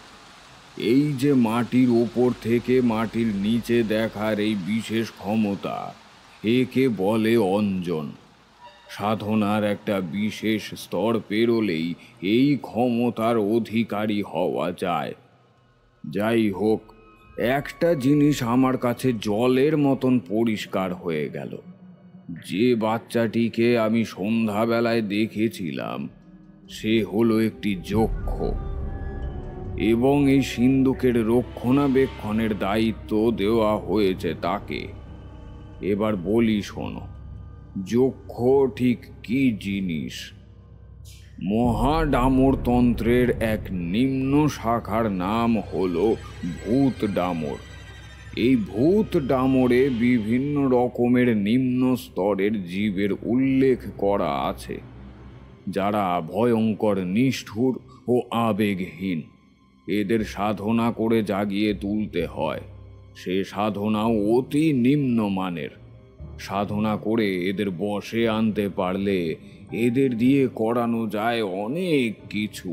এই যে মাটির ওপর থেকে মাটির নিচে দেখার এই বিশেষ ক্ষমতা, একে বলে অঞ্জন। সাধনার একটা বিশেষ স্তর পেরোলেই এই ক্ষমতার অধিকারী হওয়া যায়। যাই হোক, একটা জিনিস আমার কাছে জলের মতন পরিষ্কার হয়ে গেল। যে বাচ্চাটিকে আমি সন্ধ্যাবেলায় দেখেছিলাম সে হলো একটি যক্ষ, এবং এই সিন্ধুকের রক্ষণাবেক্ষণের দায়িত্ব দেওয়া হয়েছে তাকে। এবার বলি শোনো, যক্ষ ঠিক কি জিনিস? মহাডামরতন্ত্রের এক নিম্ন শাখার নাম হলো ভূত ডামর। এই ভূত ডামরে বিভিন্ন রকমের নিম্ন স্তরের জীবের উল্লেখ করা আছে, যারা ভয়ঙ্কর নিষ্ঠুর ও আবেগহীন। এদের সাধনা করে জাগিয়ে তুলতে হয়। সে সাধনাও অতি নিম্নমানের। সাধনা করে এদের বশে আনতে পারলে এদের দিয়ে করানো যায় অনেক কিছু।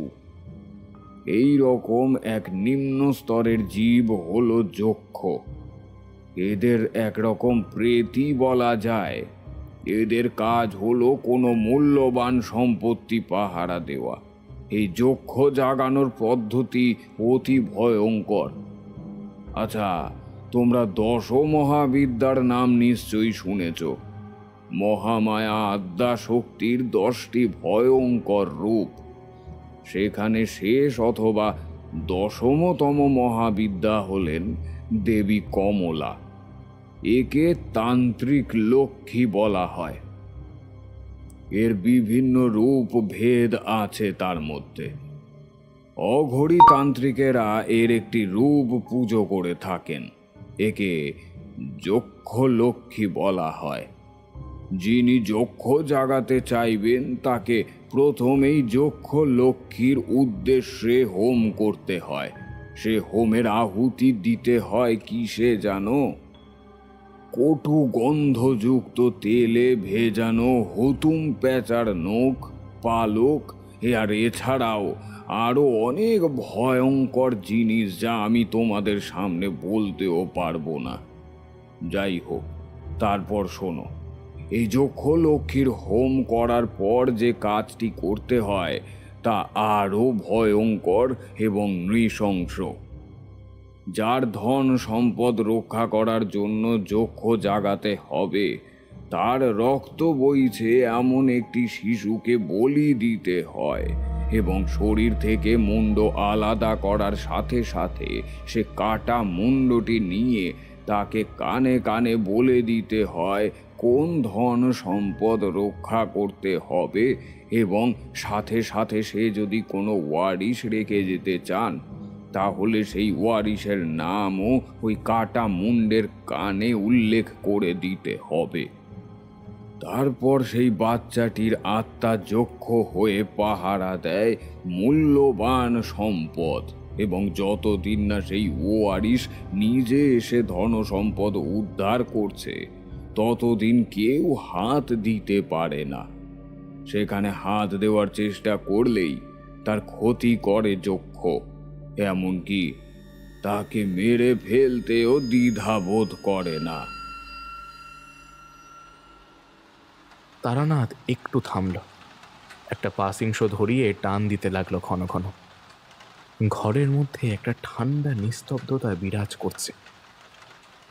এই রকম এক নিম্ন স্তরের জীব হলো যক্ষ। এদের একরকম প্রেতই বলা যায়। এদের কাজ হলো কোনো মূল্যবান সম্পত্তি পাহারা দেওয়া। এই যক্ষ জাগানোর পদ্ধতি অতি ভয়ঙ্কর। আচ্ছা, তোমরা দশ মহাবিদ্যার নাম নিশ্চয়ই শুনেছ। মহামায়া আদ্যা শক্তির 10টি ভয়ঙ্কর রূপ। সেখানে শেষ অথবা 10তম মহাবিদ্যা হলেন দেবী কমলা। একে তান্ত্রিক লক্ষ্মী বলা হয়। এর বিভিন্ন রূপ ভেদ আছে তার মধ্যে। অঘরী তান্ত্রিকেরা এর একটি রূপ পুজো করে থাকেন। একে যক্ষ লক্ষ্মী বলা হয়। যিনি যক্ষ জাগাতে চাইবেন তাকে প্রথমেই যক্ষ লক্ষ্মীর উদ্দেশ্যে হোম করতে হয়। সে হোমের আহুতি দিতে হয় কিসে জানো? কটু গন্ধযুক্ত তেলে ভেজানো হুতুম পেঁচার নখ, পালক, আর এছাড়াও আরো অনেক ভয়ঙ্কর জিনিস যা আমি তোমাদের সামনে বলতেও পারবো না। যাই হোক, তারপর শোনো, এই যক্ষ লক্ষ্মীর হোম করার পর যে কাজটি করতে হয় তা আরো ভয়ঙ্কর এবং নৃশংস। যার ধন সম্পদ রক্ষা করার জন্য যক্ষ জাগাতে হবে, তার রক্ত বইছে এমন একটি শিশুকে বলি দিতে হয়, এবং শরীর থেকে মুন্ড আলাদা করার সাথে সাথে সে কাটা মুন্ডটি নিয়ে তাকে কানে কানে বলে দিতে হয় কোন ধন সম্পদ রক্ষা করতে হবে, এবং সাথে সাথে সে যদি কোনো ওয়ারিশ রেখে যেতে চান তাহলে সেই ওয়ারিশের নামও ওই কাটা মুন্ডের কানে উল্লেখ করে দিতে হবে। তারপর সেই বাচ্চাটির আত্মা যক্ষ হয়ে পাহারা দেয় মূল্যবান সম্পদ, এবং যতদিন না সেই ওয়ারিশ নিজে এসে ধন সম্পদ উদ্ধার করছে ততদিন কেউ হাত দিতে পারে না। সেখানে হাত দেওয়ার চেষ্টা করলেই তার ক্ষতি করে যক্ষ। এমনকি তাকে মেরে ফেলতেও দ্বিধাবোধ করে না। তারানাথ একটু থামল, একটা পাসিংশ ধরিয়ে টান দিতে লাগলো ঘন ঘন। ঘরের মধ্যে একটা ঠান্ডা নিস্তব্ধতা বিরাজ করছে।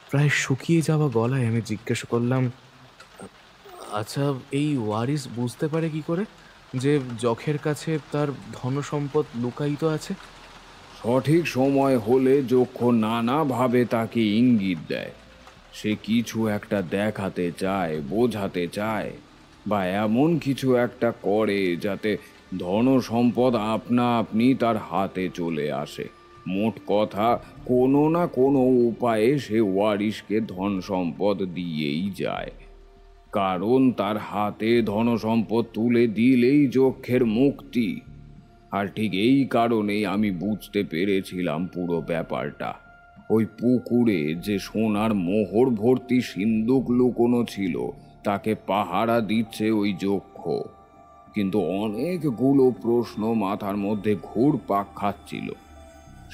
প্রায় শুকিয়ে যাওয়া গলায় আমি জিজ্ঞেস করলাম, আচ্ছা, এই ওয়ারিস বুঝতে পারে কি করে যে যখের কাছে তার ধনসম্পদ লুকায়িত আছে? সঠিক সময় হলে যক্ষ নানাভাবে তাকে ইঙ্গিত দেয়। সে কিছু একটা দেখাতে চায়, বোঝাতে চায়, বা এমন কিছু একটা করে যাতে ধনসম্পদ আপনা আপনি তার হাতে চলে আসে। মোট কথা, কোনো না কোনো উপায়ে সে ওয়ারিশকে ধন সম্পদ দিয়েই যায়, কারণ তার হাতে ধনসম্পদ তুলে দিলেই যক্ষের মুক্তি। আর ঠিক এই কারণেই আমি বুঝতে পেরেছিলাম পুরো ব্যাপারটা। ওই পুকুরে যে সোনার মোহর ভর্তি সিন্দুক লুকোনো ছিল, তাকে পাহারা দিচ্ছে ওই যক্ষ। কিন্তু অনেকগুলো প্রশ্ন মাথার মধ্যে ঘুরপাক খাচ্ছিল।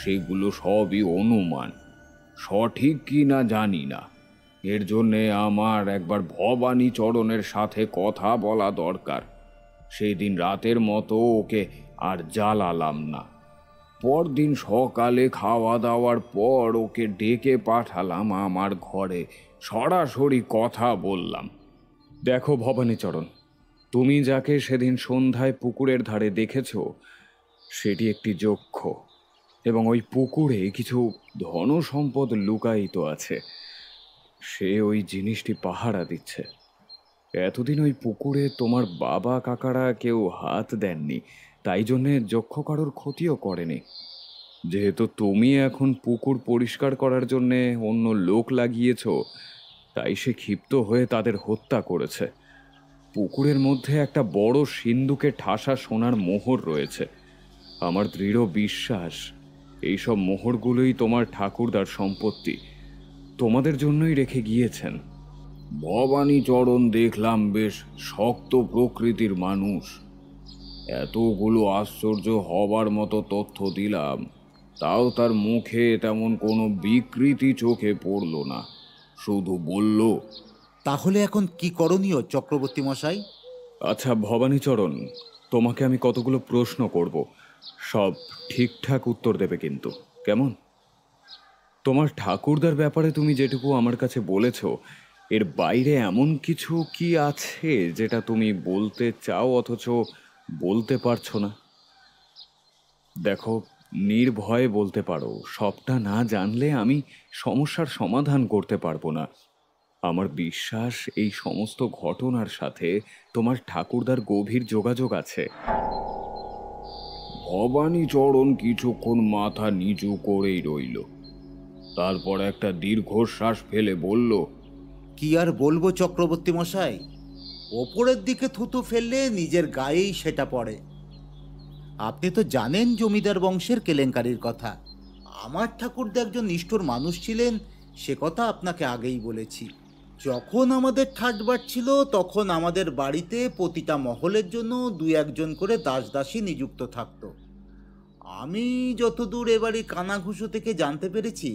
সেগুলো সবই অনুমান, সঠিক কি না জানি না। এর জন্যে আমার একবার ভবানী চরণের সাথে কথা বলা দরকার। সেই দিন রাতের মতো ওকে আর জ্বালালাম না। পরদিন সকালে খাওয়া দাওয়ার পর ওকে ডেকে পাঠালাম আমার ঘরে, সরাসরি কথা বললাম। দেখো ভবানীচরণ, তুমি যাকে সেদিন সন্ধ্যায় পুকুরের ধারে দেখেছ, সেটি একটি যক্ষ, এবং ওই পুকুরে কিছু ধনসম্পদ লুকায়িত আছে। সে ওই জিনিসটি পাহারা দিচ্ছে। এতদিন ওই পুকুরে তোমার বাবা কাকারা কেউ হাত দেননি, তাই জন্যে যক্ষ কারোর ক্ষতিও করেনি। যেহেতু তুমি এখন পুকুর পরিষ্কার করার জন্যে অন্য লোক লাগিয়েছ, তাই সে ক্ষিপ্ত হয়ে তাদের হত্যা করেছে। পুকুরের মধ্যে একটা বড় সিন্দুকে ঠাসা সোনার মোহর রয়েছে। আমার দৃঢ় বিশ্বাস এইসব মোহরগুলোই তোমার ঠাকুরদার সম্পত্তি, তোমাদের জন্যই রেখে গিয়েছেন। ভবানী চরণ দেখলাম বেশ শক্ত প্রকৃতির মানুষ। এতগুলো আশ্চর্য হবার মতো তথ্য দিলাম, তাও তার মুখে তেমন কোনো বিকৃতি চোখে পড়ল না। শুধু বলল, তাহলে এখন কি করণীয় চক্রবর্তী মশাই? আচ্ছা ভবানীচরণ, তোমাকে আমি কতগুলো প্রশ্ন করব, সব ঠিকঠাক উত্তর দেবে কিন্তু, কেমন? তোমার ঠাকুরদার ব্যাপারে তুমি যেটুকু আমার কাছে বলেছ, এর বাইরে এমন কিছু কি আছে যেটা তুমি বলতে চাও অথচ বলতে পারছো না? দেখো, নির্ভয়ে বলতে পারো। সবটা না জানলে আমি সমস্যার সমাধান করতে পারবো না। আমার বিশ্বাস এই সমস্ত ঘটনার সাথে তোমার ঠাকুরদার গভীর যোগাযোগ আছে। ভবানী চরণ কিছুক্ষণ মাথা নিচু করেই রইল। তারপর একটা দীর্ঘশ্বাস ফেলে বলল, কি আর বলবো চক্রবর্তী মশাই, ওপরের দিকে থুতু ফেললে নিজের গায়েই সেটা পড়ে। আপনি তো জানেন জমিদার বংশের কেলেঙ্কারির কথা। আমার ঠাকুরদা একজন নিষ্ঠুর মানুষ ছিলেন, সে কথা আপনাকে আগেই বলেছি। যখন আমাদের ঠাট বাড়ছিল, তখন আমাদের বাড়িতে প্রতিটা মহলের জন্য 2-1 করে দাস দাসী নিযুক্ত থাকত। আমি যতদূর এবারই কানাঘুষো থেকে জানতে পেরেছি,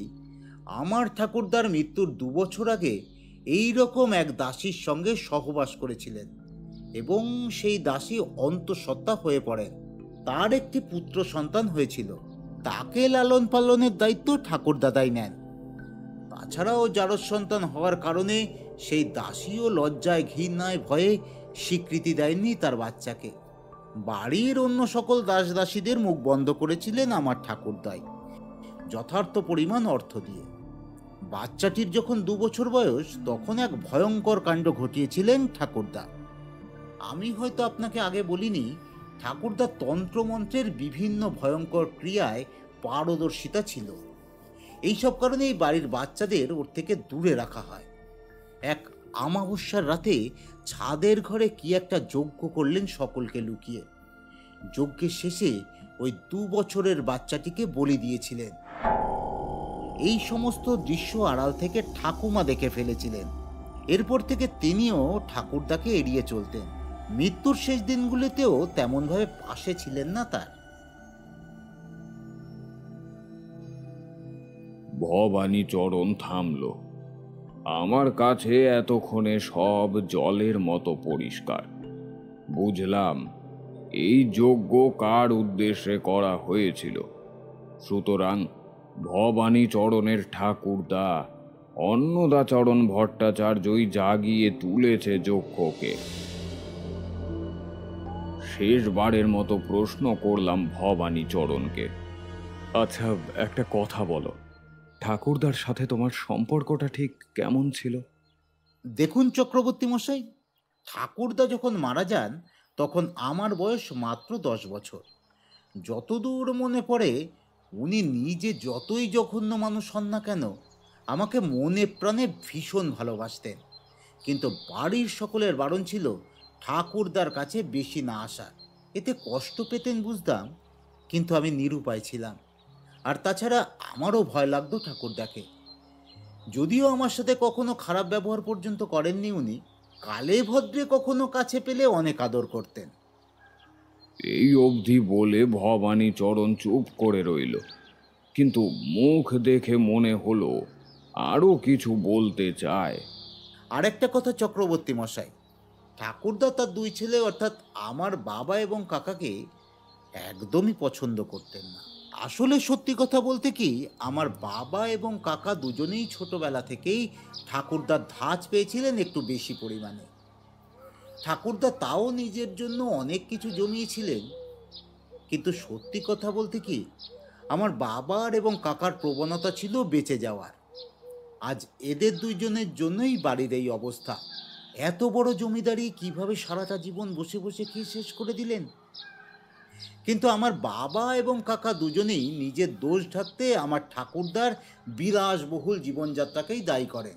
আমার ঠাকুরদার মৃত্যুর 2 বছর আগে এই রকম এক দাসীর সঙ্গে সহবাস করেছিলেন, এবং সেই দাসী অন্তঃসত্ত্বা হয়ে পড়েন। তার একটি পুত্র সন্তান হয়েছিল, তাকে লালন পালনের দায়িত্ব ঠাকুরদাদাই নেন। তাছাড়াও জারজ সন্তান হওয়ার কারণে সেই দাসীও লজ্জায় ঘৃণায় ভয়ে স্বীকৃতি দেয়নি তার বাচ্চাকে। বাড়ির অন্য সকল দাস দাসীদের মুখ বন্ধ করেছিলেন আমার ঠাকুরদাই, যথার্থ পরিমাণ অর্থ দিয়ে। বাচ্চাটির যখন 2 বছর বয়স, তখন এক ভয়ঙ্কর কাণ্ড ঘটিয়েছিলেন ঠাকুরদা। আমি হয়তো আপনাকে আগে বলিনি, ঠাকুরদা তন্ত্রমন্ত্রের বিভিন্ন ভয়ঙ্কর ক্রিয়ায় পারদর্শিতা ছিল। এইসব কারণে এই বাড়ির বাচ্চাদের ওর থেকে দূরে রাখা হয়। এক আমাবস্যার রাতে ছাদের ঘরে কি একটা যজ্ঞ করলেন সকলকে লুকিয়ে। যজ্ঞের শেষে ওই 2 বছরের বাচ্চাটিকে বলি দিয়েছিলেন। এই সমস্ত দৃশ্য আড়াল থেকে ঠাকুমা দেখে ফেলেছিলেন। এরপর থেকে তিনিও ঠাকুরদাকে এড়িয়ে চলতেন। মৃত্যুর শেষ দিনগুলিতেও তেমনভাবে পাশে ছিলেন না তার। ভবানীচরণ থামল। আমার কাছে এতক্ষণে সব জলের মতো পরিষ্কার। বুঝলাম এই যজ্ঞ কার উদ্দেশ্যে করা হয়েছিল। সুতরাং ভবানীচরণের ঠাকুরদা অন্নদাচরণ ভট্টাচার্যই জাগিয়ে তুলেছে যক্ষকে। শেষবারের মতো প্রশ্ন করলাম ভবানীচরণকে, আচ্ছা, একটা কথা বলো, ঠাকুরদার সাথে তোমার সম্পর্কটা ঠিক কেমন ছিল? দেখুন চক্রবর্তী মশাই, ঠাকুরদা যখন মারা যান তখন আমার বয়স মাত্র 10 বছর। যতদূর মনে পড়ে উনি নিজে যতই জঘন্য মানুষ হন না কেন আমাকে মনে প্রাণে ভীষণ ভালোবাসতেন। কিন্তু বাড়ির সকলের বারণ ছিল ঠাকুরদার কাছে বেশি না আসা, এতে কষ্ট পেতেন বুঝতাম, কিন্তু আমি নিরুপায় ছিলাম। আর তাছাড়া আমারও ভয় লাগতো ঠাকুরদাকে। যদিও আমার সাথে কখনো খারাপ ব্যবহার পর্যন্ত করেননি উনি, কালে ভদ্রে কখনো কাছে পেলে অনেক আদর করতেন। এই অবধি বলে ভবানীচরণ চুপ করে রইল, কিন্তু মুখ দেখে মনে হলো আরো কিছু বলতে চায়। আরেকটা কথা চক্রবর্তী মশাই, ঠাকুরদা তার 2 ছেলে অর্থাৎ আমার বাবা এবং কাকাকে একদমই পছন্দ করতেন না। আসলে সত্যি কথা বলতে কি, আমার বাবা এবং কাকা দুজনেই ছোটবেলা থেকেই ঠাকুরদার ধাঁচ পেয়েছিলেন একটু বেশি পরিমাণে। ঠাকুরদা তাও নিজের জন্য অনেক কিছু জমিয়েছিলেন, কিন্তু সত্যি কথা বলতে কি, আমার বাবার এবং কাকার প্রবণতা ছিল বেঁচে যাওয়ার। আজ এদের 2 জনের জন্যই বাড়ির এই অবস্থা। এত বড় জমিদারি কিভাবে সারাটা জীবন বসে বসে খেয়ে শেষ করে দিলেন। কিন্তু আমার বাবা এবং কাকা দুজনেই নিজের দোষ ঢাকতে আমার ঠাকুরদার বিলাসবহুল জীবনযাত্রাকেই দায়ী করেন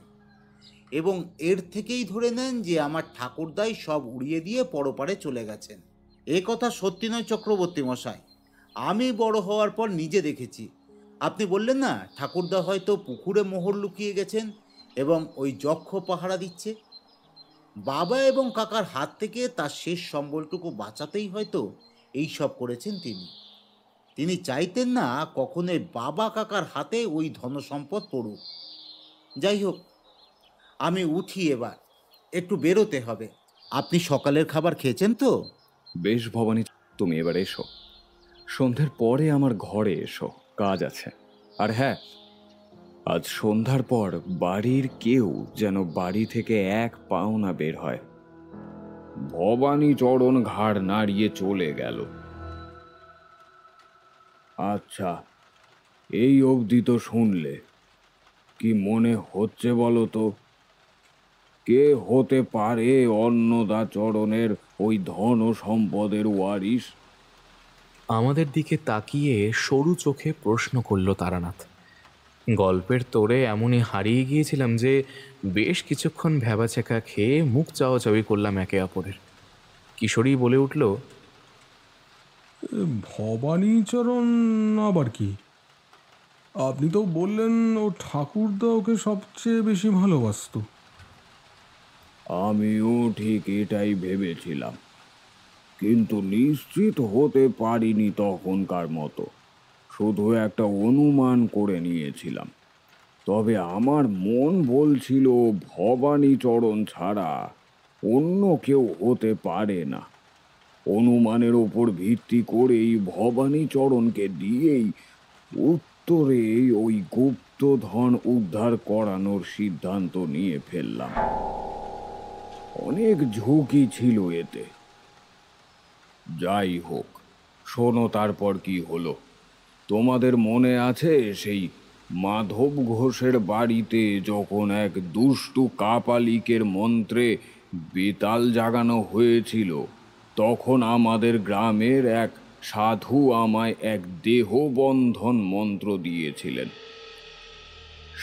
এবং এর থেকেই ধরে নেন যে আমার ঠাকুরদাই সব উড়িয়ে দিয়ে পরপারে চলে গেছেন। এ কথা সত্যি নয় চক্রবর্তী মশাই, আমি বড় হওয়ার পর নিজে দেখেছি। আপনি বললেন না ঠাকুরদা হয়তো পুকুরে মোহর লুকিয়ে গেছেন এবং ওই যক্ষ পাহারা দিচ্ছে। বাবা এবং কাকার হাত থেকে তার শেষ সম্বলটুকু বাঁচাতেই হয়তো এই সব করেছেন তিনি চাইতেন না কখনোই বাবা কাকার হাতে ওই ধনসম্পদ পড়ুক। যাই হোক, আমি উঠি, এবার একটু বেরোতে হবে। আপনি সকালের খাবার খেয়েছেন তো? বেশ ভবানী, তুমি এবার এসো। সন্ধ্যের পরে আমার ঘরে এসো, কাজ আছে। আর হ্যাঁ, আজ সন্ধ্যার পর বাড়ির কেউ যেন বাড়ি থেকে এক পাও না বের হয়। ভবানীচরণ ঘাড় নাড়িয়ে চলে গেল। আচ্ছা, এই অবধি তো শুনলে, কি মনে হচ্ছে বলো তো? কে হতে পারে অন্নদাচরণের ওই ধন সম্পদের ওয়ারিশ? আমাদের দিকে তাকিয়ে সরু চোখে প্রশ্ন করল তারানাথ। গল্পের তোড়ে এমনই হারিয়ে গিয়েছিলাম যে বেশ কিছুক্ষণ ভ্যাবাচেকা খেয়ে মুখ চাওয়াচাওয়ি করলাম একে অপরের। কিশোরী বলে উঠল, ভবানীচরণ আবার কি? আপনি তো বললেন ও ঠাকুরদা ওকে সবচেয়ে বেশি ভালোবাসতো। আমিও ঠিক এটাই ভেবেছিলাম, কিন্তু নিশ্চিত হতে পারিনি তখনকার মতো। শুধু একটা অনুমান করে নিয়েছিলাম। তবে আমার মন বলছিল ভবানীচরণ ছাড়া অন্য কেউ হতে পারে না। অনুমানের ওপর ভিত্তি করেই ভবানীচরণকে দিয়েই উত্তরে ওই গুপ্তধন উদ্ধার করানোর সিদ্ধান্ত নিয়ে ফেললাম। অনেক ঝুঁকি ছিল এতে। যাই হোক, শোনো তারপর কি হলো। তোমাদের মনে আছে সেই মাধব ঘোষের বাড়িতে যখন এক দুষ্টু কাপালিকের মন্ত্রে বেতাল জাগানো হয়েছিল, তখন আমাদের গ্রামের এক সাধু আমায় এক দেহবন্ধন মন্ত্র দিয়েছিলেন।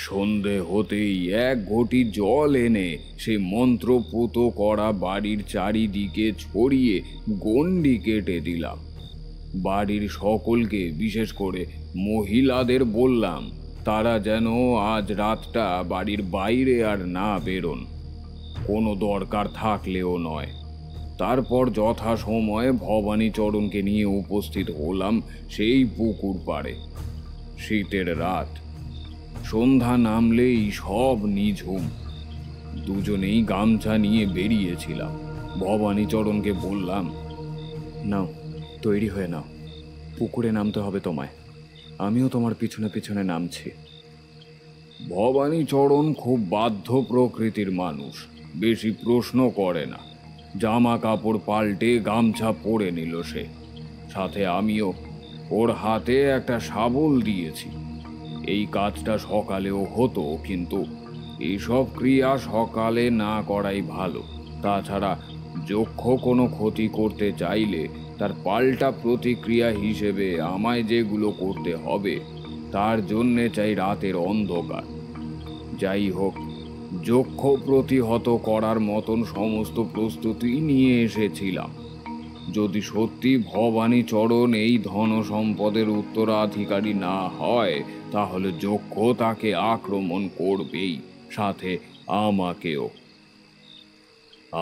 সন্ধে হতেই এক ঘটি জল এনে সে মন্ত্রপুত করা বাড়ির চারিদিকে ছড়িয়ে গণ্ডি কেটে দিলাম। বাড়ির সকলকে, বিশেষ করে মহিলাদের বললাম তারা যেন আজ রাতটা বাড়ির বাইরে আর না বেরোন, কোনো দরকার থাকলেও নয়। তারপর যথাসময়ে ভবানীচরণকে নিয়ে উপস্থিত হলাম সেই পুকুর পাড়ে। শীতের রাত, সন্ধ্যা নামলেই সব নিঝুম। দুজনেই গামছা নিয়ে বেরিয়েছিলাম। ভবানীচরণকে বললাম, নাও, তৈরি হয়ে নাও, পুকুরে নামতে হবে তোমায়। আমিও তোমার পিছনে পিছনে নামছি। ভবানীচরণ খুব বাধ্য প্রকৃতির মানুষ, বেশি প্রশ্ন করে না। জামা কাপড় পাল্টে গামছা পরে নিল সে, সাথে আমিও। ওর হাতে একটা শাবল দিয়েছি। এই কাজটা সকালেও হতো, কিন্তু এইসব ক্রিয়া সকালে না করাই ভালো। তাছাড়া যক্ষ কোনো ক্ষতি করতে চাইলে তার পাল্টা প্রতিক্রিয়া হিসেবে আমায় যেগুলো করতে হবে, তার জন্যে চাই রাতের অন্ধকার। যাই হোক, যক্ষ প্রতিহত করার মতন সমস্ত প্রস্তুতি নিয়ে এসেছিলাম। যদি সত্যি ভবানীচরণ এই ধন সম্পদের উত্তরাধিকারী না হয়, তাহলে যক্ষ তাকে আক্রমণ করবেই, সাথে আমাকেও।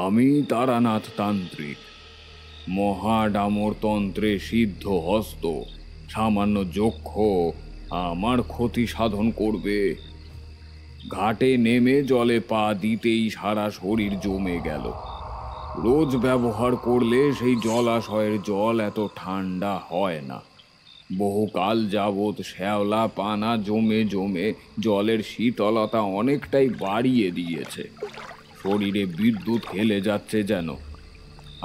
আমি তারানাথ তান্ত্রিক, মহাডামর তন্ত্রে সিদ্ধ হস্ত। সামান্য যক্ষ আমার ক্ষতি সাধন করবে? ঘাটে নেমে জলে পা দিতেই সারা শরীর জমে গেল। রোজ ব্যবহার করলে সেই জলাশয়ের জল এত ঠান্ডা হয় না। বহুকাল যাবৎ শ্যাওলা পানা জমে জমে জলের শীতলতা অনেকটাই বাড়িয়ে দিয়েছে। শরীরে বিদ্যুৎ খেলে যাচ্ছে যেন।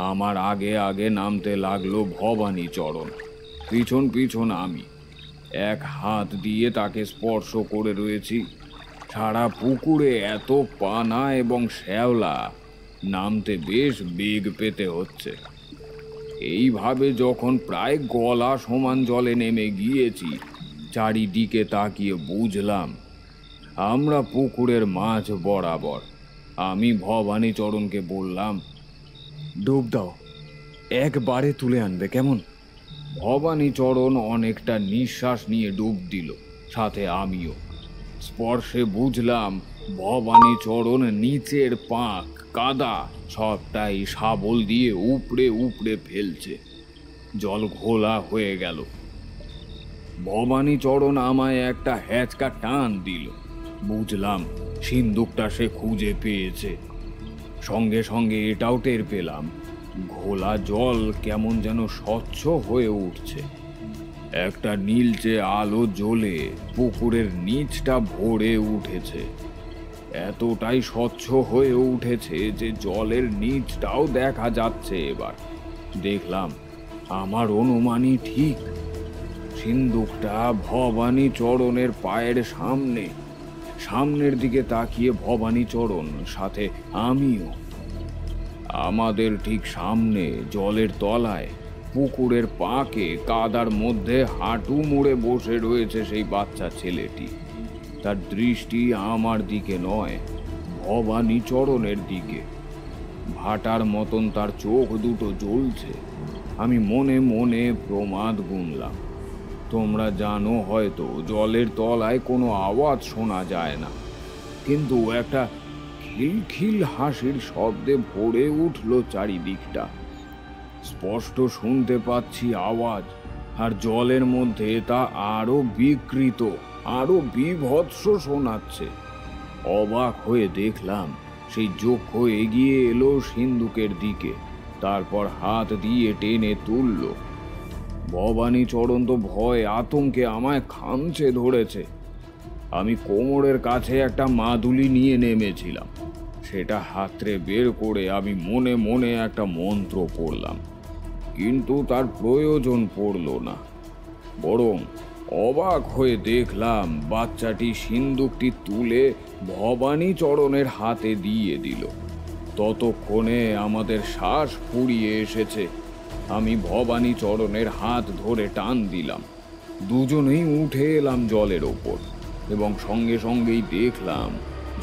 আমার আগে আগে নামতে লাগলো ভবানীচরণ, পিছন পিছন আমি। এক হাত দিয়ে তাকে স্পর্শ করে রয়েছি। সারা পুকুরে এত পানা এবং শ্যাওলা, নামতে বেশ বেগ পেতে হচ্ছে। এইভাবে যখন প্রায় গলা সমান জলে নেমে গিয়েছি, চারিদিকে তাকিয়ে বুঝলাম আমরা পুকুরের মাঝ বরাবর। আমি ভবানীচরণকে বললাম, ডুব দাও, একবারে তুলে আনবে কেমন? ভবানীচরণ অনেকটা নিঃশ্বাস নিয়ে ডুব দিল, সাথে আমিও। স্পর্শে বুঝলাম ভবানীচরণ নিচের পাঁক কাদা সবটাই শাবল দিয়ে উপড়ে উপড়ে ফেলছে। জল ঘোলা হয়ে গেল। ভবানীচরণ আমায় একটা হ্যাচকা টান দিল। বুঝলাম সিন্দুকটা সে খুঁজে পেয়েছে। সঙ্গে সঙ্গে এটাও টের পেলাম, ঘোলা জল কেমন যেন স্বচ্ছ হয়ে উঠছে। একটা নীলচে আলো জ্বলে পুকুরের নিচটা ভরে উঠেছে। এতটাই স্বচ্ছ হয়ে উঠেছে যে জলের নিচটাও দেখা যাচ্ছে। এবার দেখলাম আমার অনুমানই ঠিক। সিন্দুকটা ভবানীচরণের পায়ের সামনের দিকে তাকিয়ে ভবানীচরণ, সাথে আমিও। আমাদের ঠিক সামনে জলের তলায় পুকুরের পাঁকে কাদার মধ্যে হাঁটু মুড়ে বসে রয়েছে সেই বাচ্চা ছেলেটি। তার দৃষ্টি আমার দিকে নয়, ভবানীচরণের দিকে। ভাটার মতন তার চোখ দুটো জ্বলছে। আমি মনে মনে প্রমাদ গুনলাম। তোমরা জানো হয়তো, জলের তলায় কোনো আওয়াজ শোনা যায় না, কিন্তু একটা খিলখিল হাসির শব্দে ভরে উঠল চারিদিকটা। স্পষ্ট শুনতে পাচ্ছি আওয়াজ, আর জলের মধ্যে তা আরো বিকৃত, আরো বীভৎস শোনাচ্ছে। অবাক হয়ে দেখলাম সেই যক্ষ এগিয়ে এলো সিন্দুকের দিকে, তারপর হাত দিয়ে টেনে তুলল। ভবানীচরণ তো ভয় আতঙ্কে আমায় খামচে ধরেছে। আমি কোমরের কাছে একটা মাদুলি নিয়ে নেমেছিলাম। সেটা হাতড়ে বের করে আমি মনে মনে একটা মন্ত্র পড়লাম, কিন্তু তার প্রয়োজন পড়ল না। বরং অবাক হয়ে দেখলাম বাচ্চাটি সিন্দুকটি তুলে ভবানীচরণের হাতে দিয়ে দিল। ততক্ষণে আমাদের শ্বাস ফুরিয়ে এসেছে। আমি ভবানীচরণের হাত ধরে টান দিলাম। দুজনেই উঠে এলাম জলের ওপর, এবং সঙ্গে সঙ্গেই দেখলাম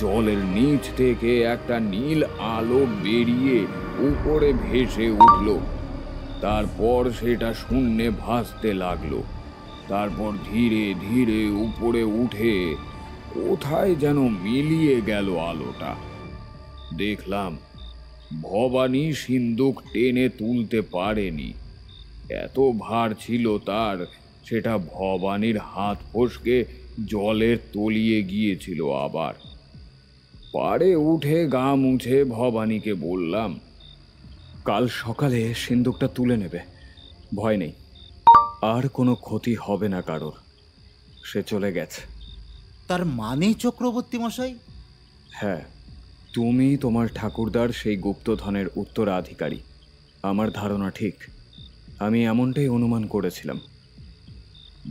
জলের নিচ থেকে একটা নীল আলো বেরিয়ে উপরে ভেসে উঠল। তারপর সেটা শূন্যে ভাসতে লাগলো। তারপর ধীরে ধীরে উপরে উঠে কোথায় যেন মিলিয়ে গেল আলোটা। দেখলাম ভবানী সিন্দুক টেনে তুলতে পারেনি। এত ভার ছিল তার, সেটা ভবানীর হাত ফসকে জলের তলিয়ে গিয়েছিল আবার। পাড়ে উঠে গা মুছে ভবানীকে বললাম, কাল সকালে সিন্দুকটা তুলে নেবে, ভয় নেই, আর কোনো ক্ষতি হবে না কারোর। সে চলে গেছে। তার মানে চক্রবর্তী মশাই? হ্যাঁ, তুমি তোমার ঠাকুরদার সেই গুপ্তধনের উত্তরাধিকারী। আমার ধারণা ঠিক, আমি এমনটাই অনুমান করেছিলাম।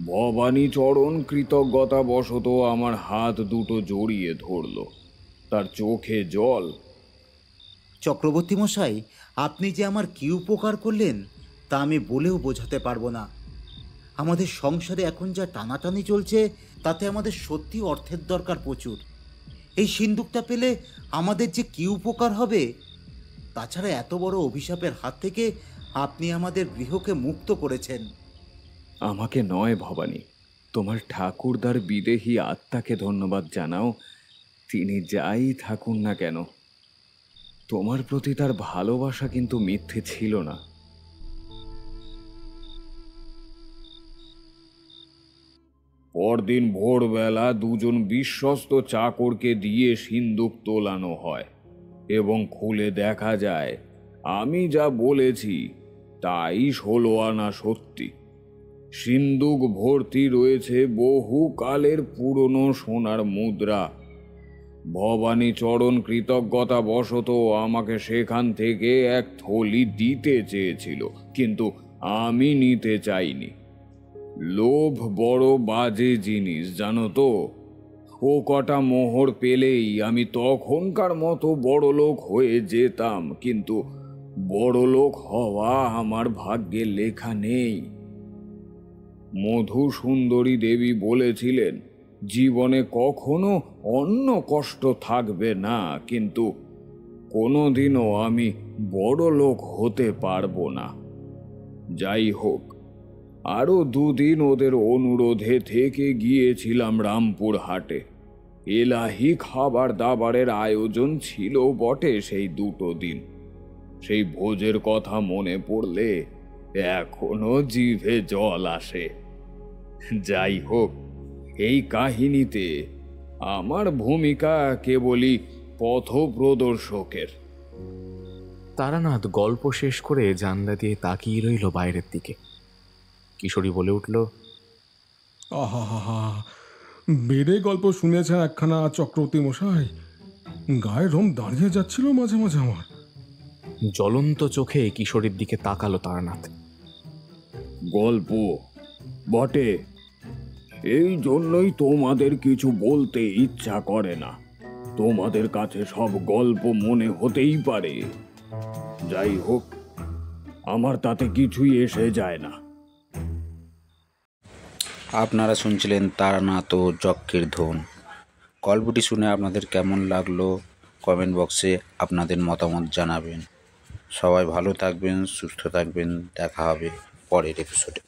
ভবানীচরণ কৃতজ্ঞতাবশত আমার হাত দুটো জড়িয়ে ধরল, তার চোখে জল। চক্রবর্তী মশাই, আপনি যে আমার কী উপকার করলেন তা আমি বলেও বোঝাতে পারবো না। আমাদের সংসারে এখন যা টানাটানি চলছে তাতে আমাদের সত্যি অর্থের দরকার প্রচুর। এই সিন্দুকটা পেলে আমাদের যে কী উপকার হবে! তাছাড়া এত বড় অভিশাপের হাত থেকে আপনি আমাদের গৃহকে মুক্ত করেছেন। আমাকে নয় ভবানী, তোমার ঠাকুরদার বিদেহী আত্মাকে ধন্যবাদ জানাও। তিনি যাই থাকুন না কেন, তোমার প্রতি তার ভালোবাসা কিন্তু মিথ্যে ছিল না। পরদিন ভোরবেলা দুজন বিশ্বস্ত চাকরকে দিয়ে সিন্দুক তোলানো হয় এবং খুলে দেখা যায় আমি যা বলেছি তাই 16 আনা সত্যি। সিন্দুক ভর্তি রয়েছে বহুকালের পুরনো সোনার মুদ্রা। ভবানীচরণ কৃতজ্ঞতাবশত আমাকে সেখান থেকে এক থলি দিতে চেয়েছিল, কিন্তু আমি নিতে চাইনি। লোভ বড় বাজে জিনিস, জানো তো। ও কটা মোহর পেলেই আমি তখনকার মতো বড়লোক হয়ে যেতাম, কিন্তু বড়লোক হওয়া আমার ভাগ্যে লেখা নেই। মধু সুন্দরী দেবী বলেছিলেন জীবনে কখনো অন্য কষ্ট থাকবে না, কিন্তু কোনোদিনও আমি বড়লোক হতে পারবো না। যাই হোক, আরও 2 দিন ওদের অনুরোধে থেকে গিয়েছিলাম রামপুর হাটে। এলাহি খাবার দাবারের আয়োজন ছিল বটে সেই 2 দিন। সেই ভোজের কথা মনে পড়লে এখনো জিভে জল আসে। যাই হোক, এই কাহিনীতে আমার ভূমিকা কেবলই পথপ্রদর্শকের। তারানাথ গল্প শেষ করে জানলা দিয়ে তাকিয়ে রইল বাইরের দিকে। কিশোরী বলে উঠল, আহা হা হা, বেড়ে গল্প শুনেছেন একখানা চক্রবর্তী মশাই। গায়ের রোম দাঁড়িয়ে যাচ্ছিল মাঝে মাঝে আমার। জ্বলন্ত চোখে কিশোরীর দিকে তাকালো তারানাথ। গল্প বটে, এই জন্যই তোমাদের কিছু বলতে ইচ্ছা করে না। তোমাদের কাছে সব গল্প মনে হতেই পারে। যাই হোক, আমার তাতে কিছুই এসে যায় না। আপনারা শুনছিলেন তারানাথ ও যক্ষের ধন। গল্পটি শুনে আপনাদের কেমন লাগলো কমেন্ট বক্সে আপনাদের মতামত জানাবেন। সবাই ভালো থাকবেন, সুস্থ থাকবেন। দেখা হবে পরের এপিসোডে।